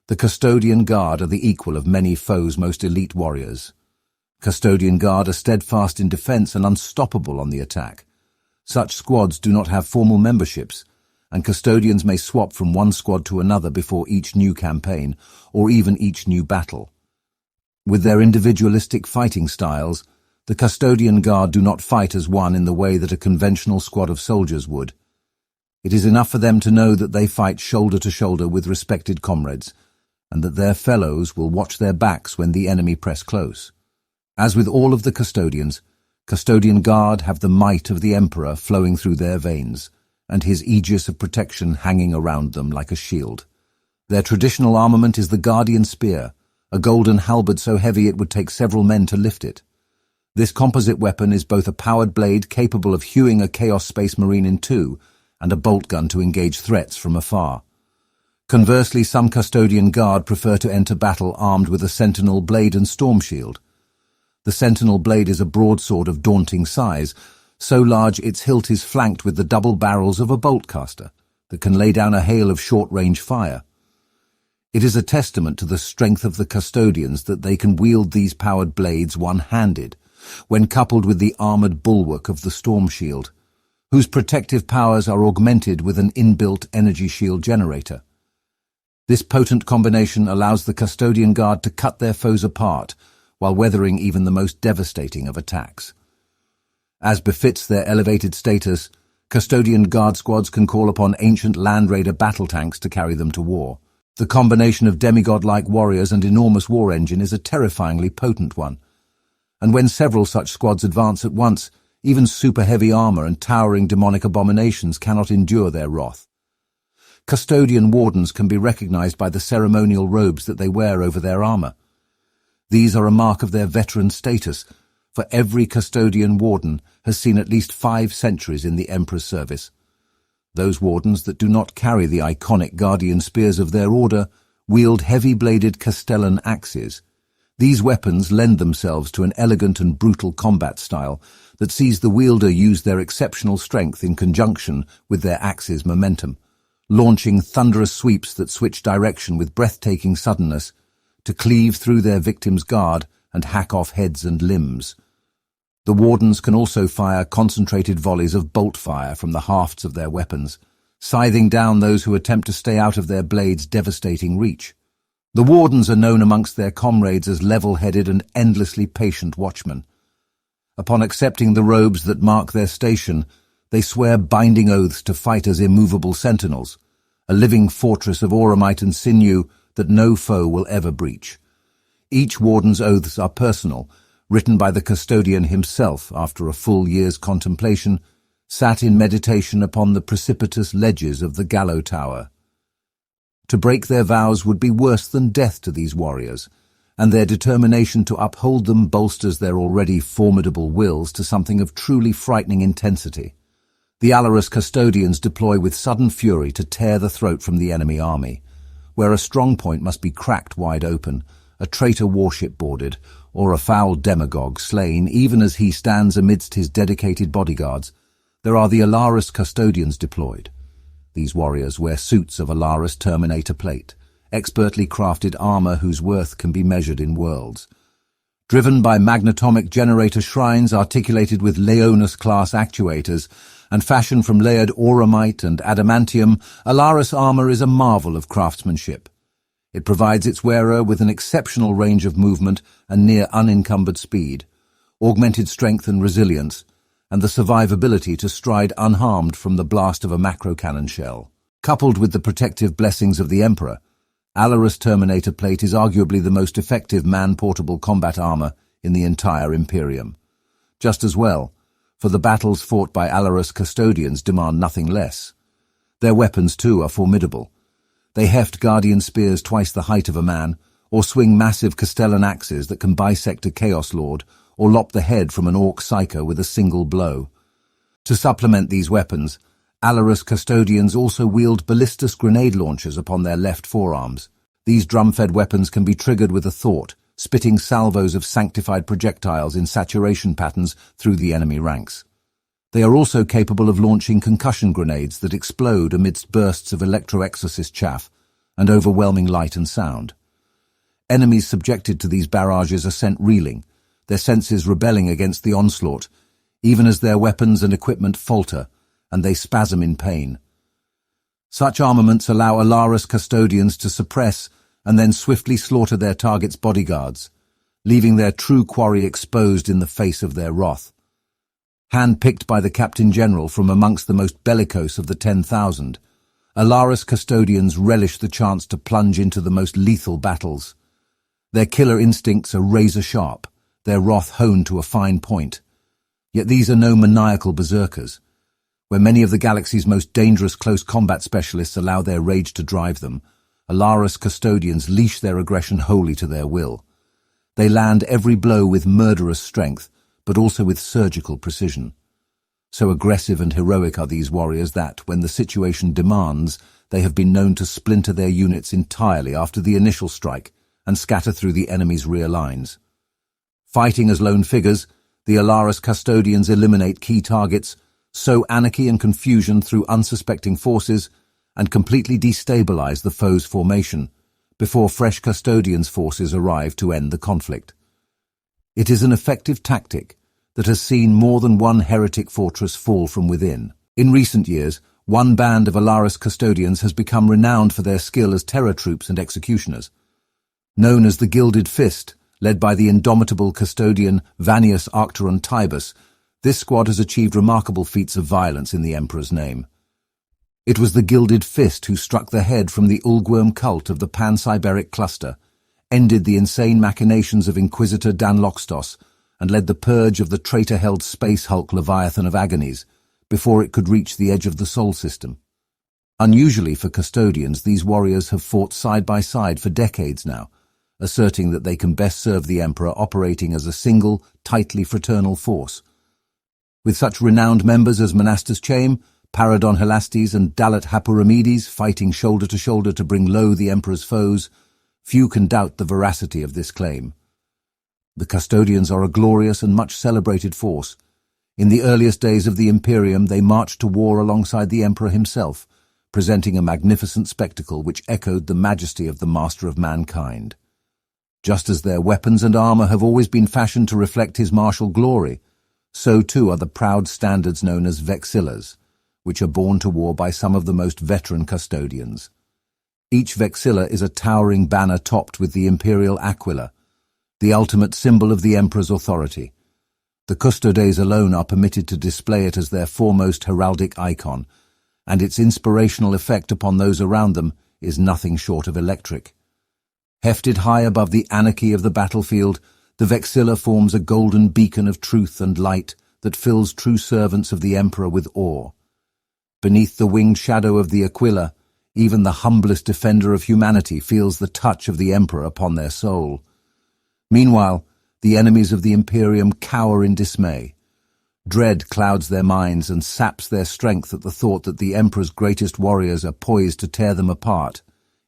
the custodian guard are the equal of many foes' most elite warriors. Custodian Guard are steadfast in defense and unstoppable on the attack. Such squads do not have formal memberships, and custodians may swap from one squad to another before each new campaign, or even each new battle. With their individualistic fighting styles, the Custodian Guard do not fight as one in the way that a conventional squad of soldiers would. It is enough for them to know that they fight shoulder to shoulder with respected comrades, and that their fellows will watch their backs when the enemy press close. As with all of the custodians, Custodian Guard have the might of the Emperor flowing through their veins, and his aegis of protection hanging around them like a shield. Their traditional armament is the Guardian Spear, a golden halberd so heavy it would take several men to lift it. This composite weapon is both a powered blade capable of hewing a Chaos Space Marine in two, and a bolt gun to engage threats from afar. Conversely, some Custodian Guard prefer to enter battle armed with a Sentinel blade and storm shield. The Sentinel blade is a broadsword of daunting size, so large its hilt is flanked with the double barrels of a bolt caster that can lay down a hail of short-range fire. It is a testament to the strength of the custodians that they can wield these powered blades one-handed, when coupled with the armored bulwark of the storm shield, whose protective powers are augmented with an inbuilt energy shield generator. This potent combination allows the Custodian Guard to cut their foes apart while weathering even the most devastating of attacks. As befits their elevated status, Custodian Guard squads can call upon ancient Land Raider battle tanks to carry them to war. The combination of demigod-like warriors and enormous war engine is a terrifyingly potent one, and when several such squads advance at once, even super-heavy armor and towering demonic abominations cannot endure their wrath. Custodian wardens can be recognized by the ceremonial robes that they wear over their armor. These are a mark of their veteran status, for every custodian warden has seen at least 5 centuries in the Emperor's service. Those wardens that do not carry the iconic guardian spears of their order wield heavy-bladed Castellan axes. These weapons lend themselves to an elegant and brutal combat style that sees the wielder use their exceptional strength in conjunction with their axe's momentum, launching thunderous sweeps that switch direction with breathtaking suddenness to cleave through their victim's guard and hack off heads and limbs. The wardens can also fire concentrated volleys of bolt fire from the hafts of their weapons, scything down those who attempt to stay out of their blade's devastating reach. The wardens are known amongst their comrades as level-headed and endlessly patient watchmen. Upon accepting the robes that mark their station, they swear binding oaths to fight as immovable sentinels, a living fortress of auramite and sinew that no foe will ever breach. Each warden's oaths are personal, written by the custodian himself after a full year's contemplation, sat in meditation upon the precipitous ledges of the Gallow Tower. To break their vows would be worse than death to these warriors, and their determination to uphold them bolsters their already formidable wills to something of truly frightening intensity. The Alarus custodians deploy with sudden fury to tear the throat from the enemy army, where a strong point must be cracked wide open, a traitor warship boarded, or a foul demagogue slain even as he stands amidst his dedicated bodyguards. There are the Alarus custodians deployed. These warriors wear suits of Alarus Terminator plate, expertly crafted armor whose worth can be measured in worlds. Driven by magnetomic generator shrines articulated with Leonis-class actuators, and fashioned from layered auramite and adamantium, Alarus armor is a marvel of craftsmanship. It provides its wearer with an exceptional range of movement and near unencumbered speed, augmented strength and resilience, and the survivability to stride unharmed from the blast of a macro-cannon shell. Coupled with the protective blessings of the Emperor, Alarus Terminator plate is arguably the most effective man-portable combat armor in the entire Imperium. Just as well, for the battles fought by Alarus custodians demand nothing less. Their weapons, too, are formidable. They heft guardian spears twice the height of a man, or swing massive Castellan axes that can bisect a Chaos Lord, or lop the head from an Orc Psyker with a single blow. To supplement these weapons, Alarus custodians also wield ballistus grenade launchers upon their left forearms. These drum-fed weapons can be triggered with a thought, spitting salvos of sanctified projectiles in saturation patterns through the enemy ranks. They are also capable of launching concussion grenades that explode amidst bursts of electro-exorcist chaff and overwhelming light and sound. Enemies subjected to these barrages are sent reeling, their senses rebelling against the onslaught, even as their weapons and equipment falter, and they spasm in pain. Such armaments allow Alaris custodians to suppress and then swiftly slaughter their target's bodyguards, leaving their true quarry exposed in the face of their wrath. Hand-picked by the Captain General from amongst the most bellicose of the 10,000, Alaris custodians relish the chance to plunge into the most lethal battles. Their killer instincts are razor-sharp, their wrath honed to a fine point. Yet these are no maniacal berserkers. Where many of the galaxy's most dangerous close combat specialists allow their rage to drive them, Alaris custodians leash their aggression wholly to their will. They land every blow with murderous strength, but also with surgical precision. So aggressive and heroic are these warriors that, when the situation demands, they have been known to splinter their units entirely after the initial strike and scatter through the enemy's rear lines. Fighting as lone figures, the Alaris custodians eliminate key targets, sow anarchy and confusion through unsuspecting forces, and completely destabilize the foe's formation before fresh custodians' forces arrive to end the conflict. It is an effective tactic that has seen more than one heretic fortress fall from within. In recent years, one band of Alaris custodians has become renowned for their skill as terror troops and executioners. Known as the Gilded Fist, led by the indomitable custodian Vannius Arcteron Tibus, this squad has achieved remarkable feats of violence in the Emperor's name. It was the Gilded Fist who struck the head from the Ulgworm cult of the Pan-Siberic cluster, ended the insane machinations of Inquisitor Dan Loxtos, and led the purge of the traitor-held space hulk Leviathan of Agonies, before it could reach the edge of the Sol system. Unusually for custodians, these warriors have fought side by side for decades now, asserting that they can best serve the Emperor operating as a single, tightly fraternal force. With such renowned members as Monastus Chaim, Paradon Helastes and Dalat Hapuramides fighting shoulder to shoulder to bring low the Emperor's foes, few can doubt the veracity of this claim. The custodians are a glorious and much celebrated force. In the earliest days of the Imperium, they marched to war alongside the Emperor himself, presenting a magnificent spectacle which echoed the majesty of the Master of Mankind. Just as their weapons and armor have always been fashioned to reflect his martial glory, so too are the proud standards known as vexillas, which are borne to war by some of the most veteran custodians. Each vexilla is a towering banner topped with the imperial aquila, the ultimate symbol of the Emperor's authority. The Custodes alone are permitted to display it as their foremost heraldic icon, and its inspirational effect upon those around them is nothing short of electric. Hefted high above the anarchy of the battlefield, the vexilla forms a golden beacon of truth and light that fills true servants of the Emperor with awe. Beneath the winged shadow of the aquila, even the humblest defender of humanity feels the touch of the Emperor upon their soul. Meanwhile, the enemies of the Imperium cower in dismay. Dread clouds their minds and saps their strength at the thought that the Emperor's greatest warriors are poised to tear them apart.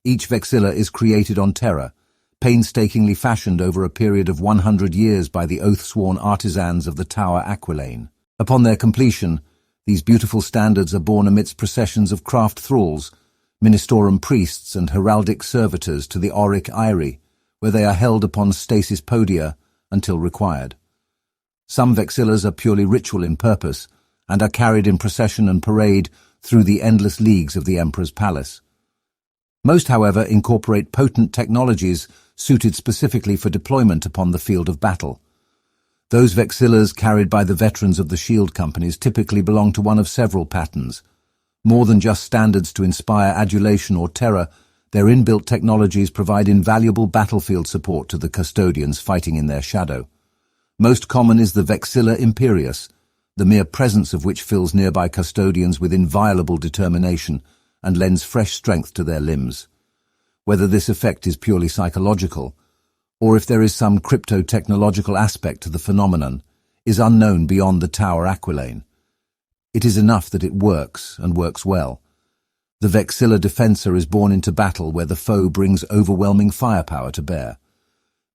Each vexilla is created on Terra, painstakingly fashioned over a period of 100 years by the oath-sworn artisans of the Tower Aquilane. Upon their completion, these beautiful standards are borne amidst processions of craft thralls, ministorum priests and heraldic servitors to the Auric Eyrie, where they are held upon stasis podia until required. Some vexillas are purely ritual in purpose and are carried in procession and parade through the endless leagues of the Emperor's palace. Most, however, incorporate potent technologies suited specifically for deployment upon the field of battle. Those vexillas carried by the veterans of the shield companies typically belong to one of several patterns. More than just standards to inspire adulation or terror, their inbuilt technologies provide invaluable battlefield support to the custodians fighting in their shadow. Most common is the Vexilla Imperius, the mere presence of which fills nearby custodians with inviolable determination and lends fresh strength to their limbs. Whether this effect is purely psychological, or if there is some crypto-technological aspect to the phenomenon, is unknown beyond the Tower Aquilane. It is enough that it works, and works well. The Vexilla Defensor is born into battle where the foe brings overwhelming firepower to bear.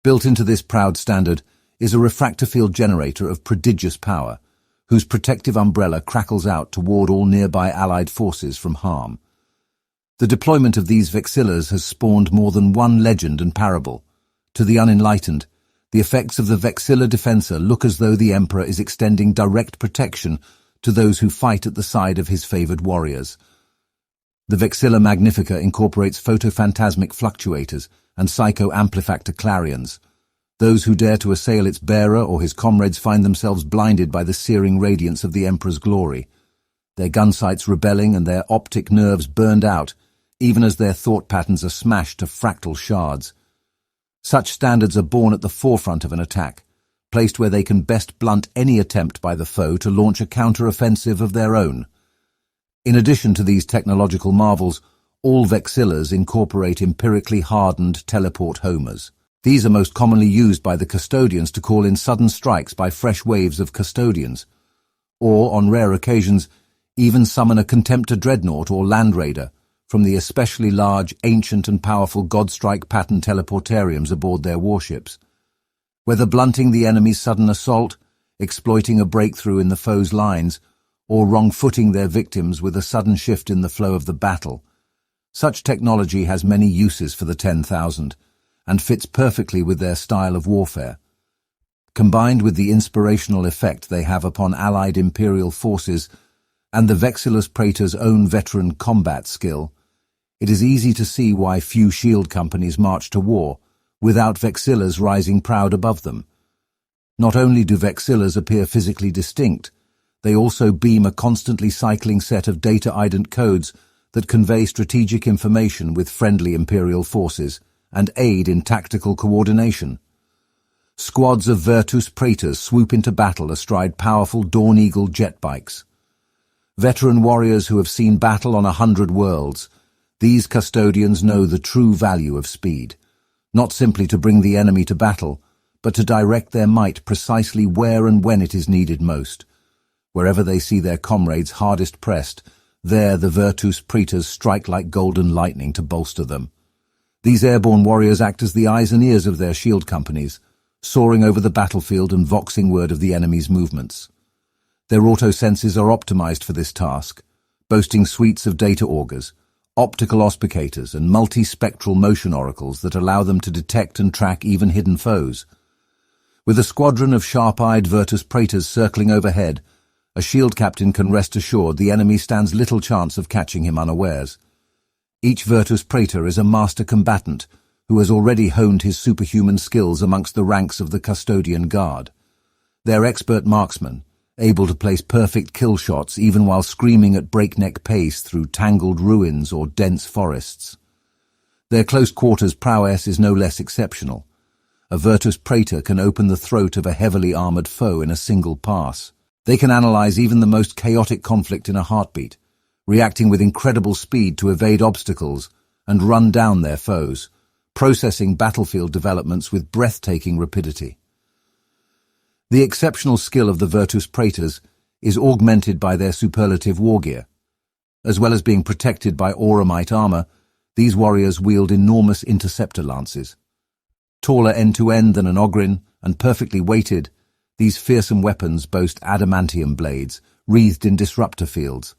Built into this proud standard is a refractor field generator of prodigious power, whose protective umbrella crackles out to ward all nearby allied forces from harm. The deployment of these Vexillas has spawned more than one legend and parable. To the unenlightened, The effects of the Vexilla Defensor look as though the Emperor is extending direct protection to those who fight at the side of his favored warriors. The Vexilla Magnifica incorporates photophantasmic fluctuators and psycho-amplifactor clarions. Those who dare to assail its bearer or his comrades find themselves blinded by the searing radiance of the Emperor's glory, their gun sights rebelling and their optic nerves burned out, even as their thought patterns are smashed to fractal shards. Such standards are born at the forefront of an attack, placed where they can best blunt any attempt by the foe to launch a counter-offensive of their own. In addition to these technological marvels, all Vexillas incorporate empirically hardened teleport homers. These are most commonly used by the custodians to call in sudden strikes by fresh waves of custodians, or, on rare occasions, even summon a Contemptor dreadnought or land raider from the especially large, ancient and powerful Godstrike pattern teleportariums aboard their warships. Whether blunting the enemy's sudden assault, exploiting a breakthrough in the foe's lines, or wrong-footing their victims with a sudden shift in the flow of the battle, such technology has many uses for the 10,000, and fits perfectly with their style of warfare. Combined with the inspirational effect they have upon allied imperial forces and the Vexillus Praetor's own veteran combat skill, it is easy to see why few shield companies march to war without Vexillas rising proud above them. Not only do Vexillas appear physically distinct, they also beam a constantly cycling set of data-ident codes that convey strategic information with friendly imperial forces and aid in tactical coordination. Squads of Virtus Praetors swoop into battle astride powerful Dawn Eagle jet bikes. Veteran warriors who have seen battle on 100 worlds, these custodians know the true value of speed, not simply to bring the enemy to battle, but to direct their might precisely where and when it is needed most. Wherever they see their comrades hardest pressed, there the Virtus Praetors strike like golden lightning to bolster them. These airborne warriors act as the eyes and ears of their shield companies, soaring over the battlefield and voxing word of the enemy's movements. Their auto-senses are optimized for this task, boasting suites of data augers, optical auspicators, and multi-spectral motion oracles that allow them to detect and track even hidden foes. With a squadron of sharp-eyed Virtus Praetors circling overhead, a shield captain can rest assured the enemy stands little chance of catching him unawares. Each Virtus Praetor is a master combatant who has already honed his superhuman skills amongst the ranks of the Custodian Guard. They're expert marksmen, able to place perfect kill shots even while screaming at breakneck pace through tangled ruins or dense forests. Their close-quarters prowess is no less exceptional. A Virtus Praetor can open the throat of a heavily armored foe in a single pass. They can analyze even the most chaotic conflict in a heartbeat, reacting with incredible speed to evade obstacles and run down their foes, processing battlefield developments with breathtaking rapidity. The exceptional skill of the Virtus Praetors is augmented by their superlative wargear. As well as being protected by auramite armor, these warriors wield enormous interceptor lances. Taller end-to-end than an Ogrin and perfectly weighted, these fearsome weapons boast adamantium blades, wreathed in disruptor fields.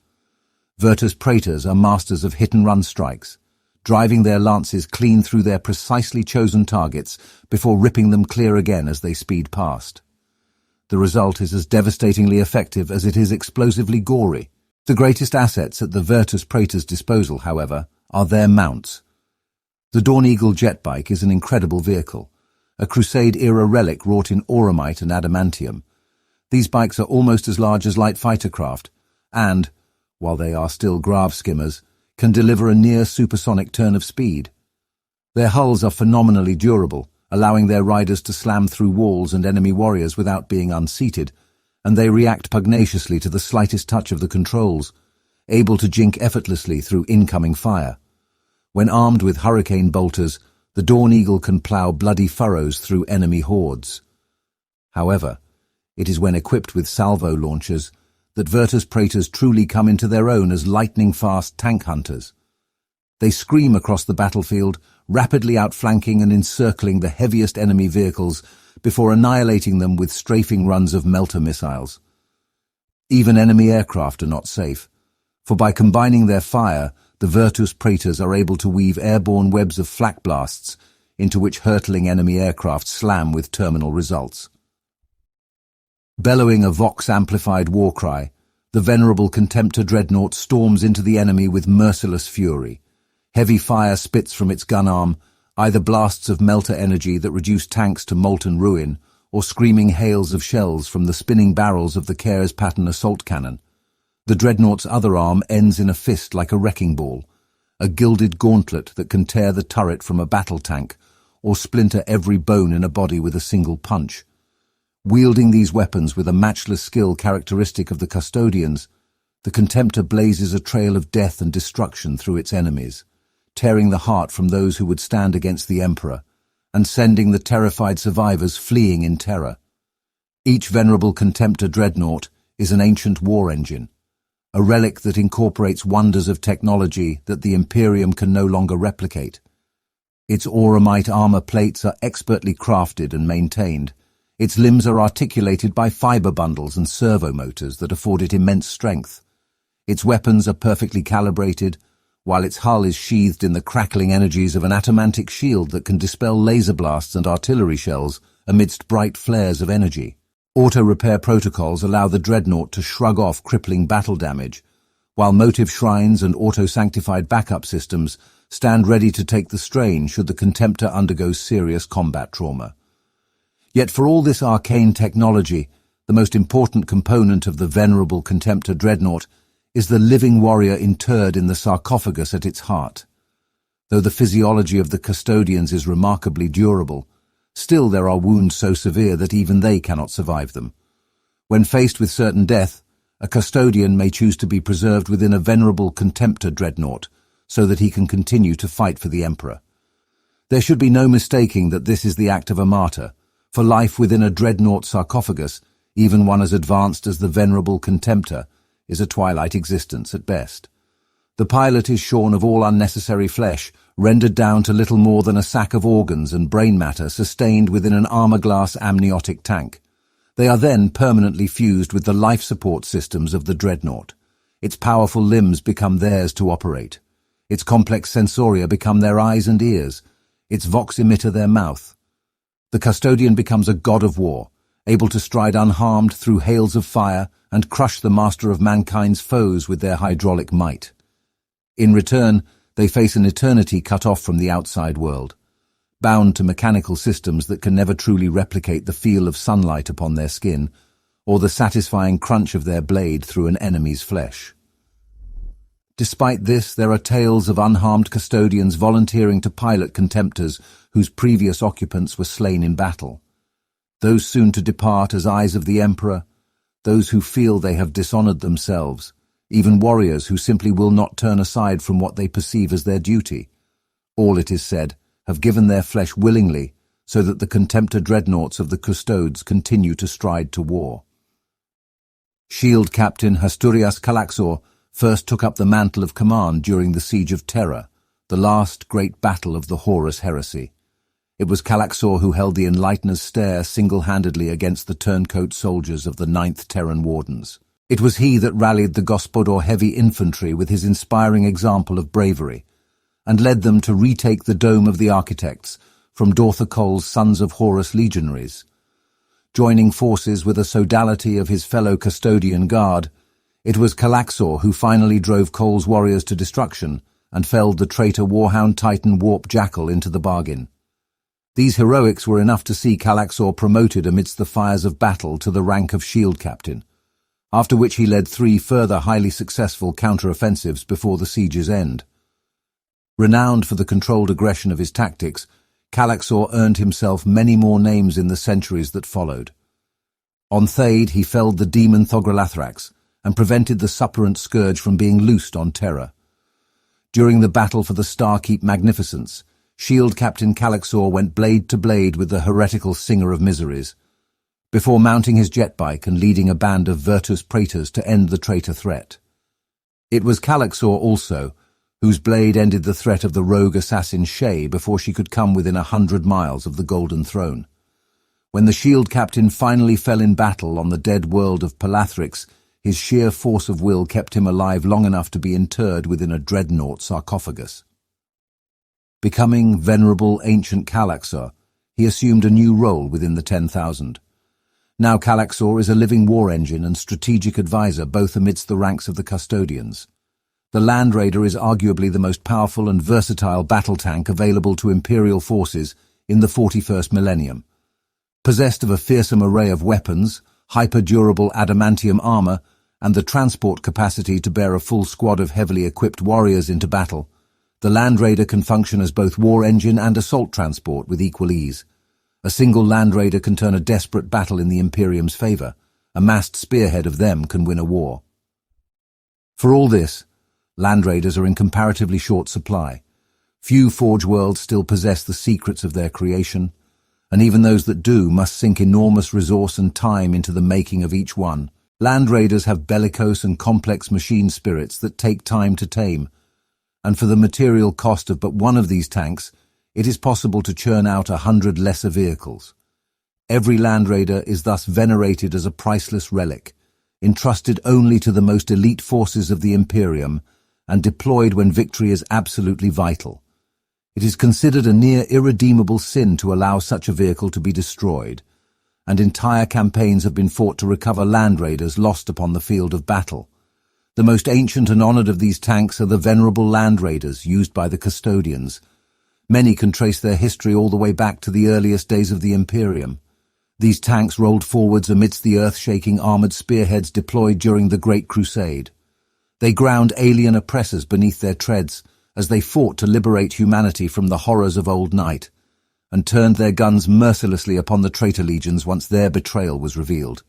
Virtus Praetors are masters of hit-and-run strikes, driving their lances clean through their precisely chosen targets before ripping them clear again as they speed past. The result is as devastatingly effective as it is explosively gory. The greatest assets at the Virtus Praetors' disposal, however, are their mounts. The Dawn Eagle jet bike is an incredible vehicle, a Crusade-era relic wrought in auramite and adamantium. These bikes are almost as large as light fighter craft, and, while they are still grav skimmers, can deliver a near supersonic turn of speed. Their hulls are phenomenally durable, allowing their riders to slam through walls and enemy warriors without being unseated, and they react pugnaciously to the slightest touch of the controls, able to jink effortlessly through incoming fire. When armed with hurricane bolters, the Dawn Eagle can plow bloody furrows through enemy hordes. However, it is when equipped with salvo launchers that Virtus Praetors truly come into their own as lightning-fast tank hunters. They scream across the battlefield, rapidly outflanking and encircling the heaviest enemy vehicles before annihilating them with strafing runs of melter missiles. Even enemy aircraft are not safe, for by combining their fire, the Virtus Praetors are able to weave airborne webs of flak blasts into which hurtling enemy aircraft slam with terminal results. Bellowing a vox-amplified war cry, the venerable Contemptor dreadnought storms into the enemy with merciless fury. Heavy fire spits from its gun arm, either blasts of melter energy that reduce tanks to molten ruin, or screaming hails of shells from the spinning barrels of the Cares pattern assault cannon. The dreadnought's other arm ends in a fist like a wrecking ball, a gilded gauntlet that can tear the turret from a battle tank, or splinter every bone in a body with a single punch. Wielding these weapons with a matchless skill characteristic of the Custodians, the Contemptor blazes a trail of death and destruction through its enemies, tearing the heart from those who would stand against the Emperor, and sending the terrified survivors fleeing in terror. Each venerable Contemptor dreadnought is an ancient war engine, a relic that incorporates wonders of technology that the Imperium can no longer replicate. Its auramite armor plates are expertly crafted and maintained. Its limbs are articulated by fiber bundles and servo motors that afford it immense strength. Its weapons are perfectly calibrated, while its hull is sheathed in the crackling energies of an atomantic shield that can dispel laser blasts and artillery shells amidst bright flares of energy. Auto-repair protocols allow the dreadnought to shrug off crippling battle damage, while motive shrines and auto-sanctified backup systems stand ready to take the strain should the Contemptor undergo serious combat trauma. Yet for all this arcane technology, the most important component of the venerable Contemptor dreadnought is the living warrior interred in the sarcophagus at its heart. Though the physiology of the Custodians is remarkably durable, still there are wounds so severe that even they cannot survive them. When faced with certain death, a Custodian may choose to be preserved within a venerable Contemptor dreadnought so that he can continue to fight for the Emperor. There should be no mistaking that this is the act of a martyr, for life within a dreadnought sarcophagus, even one as advanced as the venerable Contemptor, is a twilight existence at best. The pilot is shorn of all unnecessary flesh, rendered down to little more than a sack of organs and brain matter sustained within an armor-glass amniotic tank. They are then permanently fused with the life support systems of the dreadnought. Its powerful limbs become theirs to operate. Its complex sensoria become their eyes and ears, its vox emitter their mouth. The Custodian becomes a god of war, able to stride unharmed through hails of fire and crush the master of mankind's foes with their hydraulic might. In return, they face an eternity cut off from the outside world, bound to mechanical systems that can never truly replicate the feel of sunlight upon their skin, or the satisfying crunch of their blade through an enemy's flesh. Despite this, there are tales of unharmed Custodians volunteering to pilot Contemptors whose previous occupants were slain in battle. Those soon to depart as eyes of the Emperor, those who feel they have dishonored themselves, even warriors who simply will not turn aside from what they perceive as their duty. All, it is said, have given their flesh willingly so that the Contemptor dreadnoughts of the Custodes continue to stride to war. Shield Captain Hasturias Calaxor first took up the mantle of command during the Siege of Terra, the last great battle of the Horus heresy. It was Calaxor who held the Enlightener's stare single-handedly against the turncoat soldiers of the 9th Terran Wardens. It was he that rallied the Gospodor heavy infantry with his inspiring example of bravery, and led them to retake the Dome of the Architects from Dorthacol's Sons of Horus legionaries. Joining forces with a sodality of his fellow Custodian guard, it was Calaxor who finally drove Cole's warriors to destruction and felled the traitor Warhound Titan Warp Jackal into the bargain. These heroics were enough to see Calaxor promoted amidst the fires of battle to the rank of Shield Captain, after which he led 3 further highly successful counter-offensives before the siege's end. Renowned for the controlled aggression of his tactics, Calaxor earned himself many more names in the centuries that followed. On Thade he felled the demon Thogralathrax and prevented the supperant scourge from being loosed on Terra. During the battle for the Starkeep Magnificence, Shield Captain Calaxor went blade to blade with the heretical Singer of Miseries, before mounting his jet bike and leading a band of Virtus Praetors to end the traitor threat. It was Calaxor also whose blade ended the threat of the rogue assassin Shay before she could come within 100 miles of the Golden Throne. When the Shield Captain finally fell in battle on the dead world of Palathrix, his sheer force of will kept him alive long enough to be interred within a dreadnought sarcophagus. Becoming Venerable Ancient Kallaxor, he assumed a new role within the 10,000. Now Kallaxor is a living war engine and strategic advisor both amidst the ranks of the custodians. The Land Raider is arguably the most powerful and versatile battle tank available to Imperial forces in the 41st millennium. Possessed of a fearsome array of weapons, hyper-durable adamantium armor, and the transport capacity to bear a full squad of heavily equipped warriors into battle, the Land Raider can function as both war engine and assault transport with equal ease. A single Land Raider can turn a desperate battle in the Imperium's favor. A massed spearhead of them can win a war. For all this, Land Raiders are in comparatively short supply. Few Forge worlds still possess the secrets of their creation, and even those that do must sink enormous resource and time into the making of each one. Land Raiders have bellicose and complex machine spirits that take time to tame, and for the material cost of but one of these tanks, it is possible to churn out 100 lesser vehicles. Every Land Raider is thus venerated as a priceless relic, entrusted only to the most elite forces of the Imperium, and deployed when victory is absolutely vital. It is considered a near irredeemable sin to allow such a vehicle to be destroyed, and entire campaigns have been fought to recover Land Raiders lost upon the field of battle. The most ancient and honored of these tanks are the venerable Land Raiders used by the custodians. Many can trace their history all the way back to the earliest days of the Imperium. These tanks rolled forwards amidst the earth-shaking armored spearheads deployed during the Great Crusade. They ground alien oppressors beneath their treads as they fought to liberate humanity from the horrors of old night, and turned their guns mercilessly upon the traitor legions once their betrayal was revealed.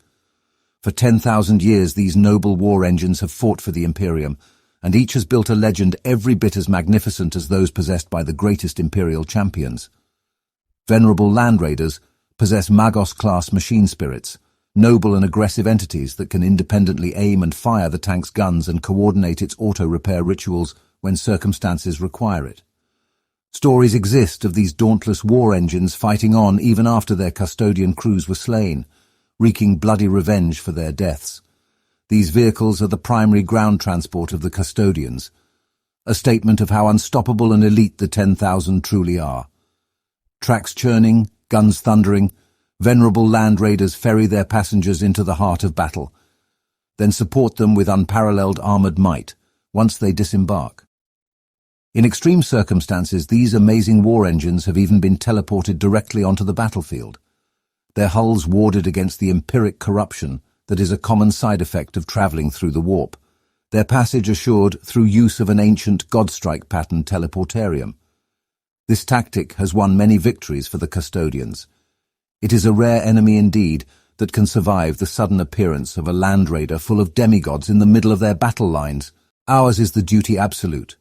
For 10,000 years these noble war engines have fought for the Imperium, and each has built a legend every bit as magnificent as those possessed by the greatest Imperial champions. Venerable Land Raiders possess Magos-class machine spirits, noble and aggressive entities that can independently aim and fire the tank's guns and coordinate its auto-repair rituals when circumstances require it. Stories exist of these dauntless war engines fighting on even after their custodian crews were slain, wreaking bloody revenge for their deaths. These vehicles are the primary ground transport of the custodians, a statement of how unstoppable and elite the 10,000 truly are. Tracks churning, guns thundering, venerable Land Raiders ferry their passengers into the heart of battle, then support them with unparalleled armored might once they disembark. In extreme circumstances, these amazing war engines have even been teleported directly onto the battlefield, their hulls warded against the empiric corruption that is a common side effect of traveling through the warp, their passage assured through use of an ancient Godstrike pattern teleportarium. This tactic has won many victories for the custodians. It is a rare enemy indeed that can survive the sudden appearance of a Land Raider full of demigods in the middle of their battle lines. Ours is the duty absolute.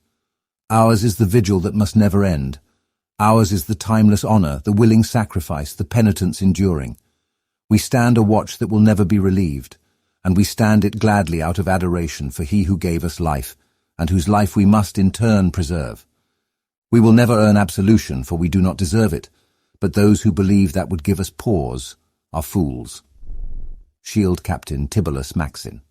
Ours is the vigil that must never end. Ours is the timeless honor, the willing sacrifice, the penitence enduring. We stand a watch that will never be relieved, and we stand it gladly out of adoration for he who gave us life, and whose life we must in turn preserve. We will never earn absolution, for we do not deserve it, but those who believe that would give us pause are fools. Shield Captain Tibullus Maxin.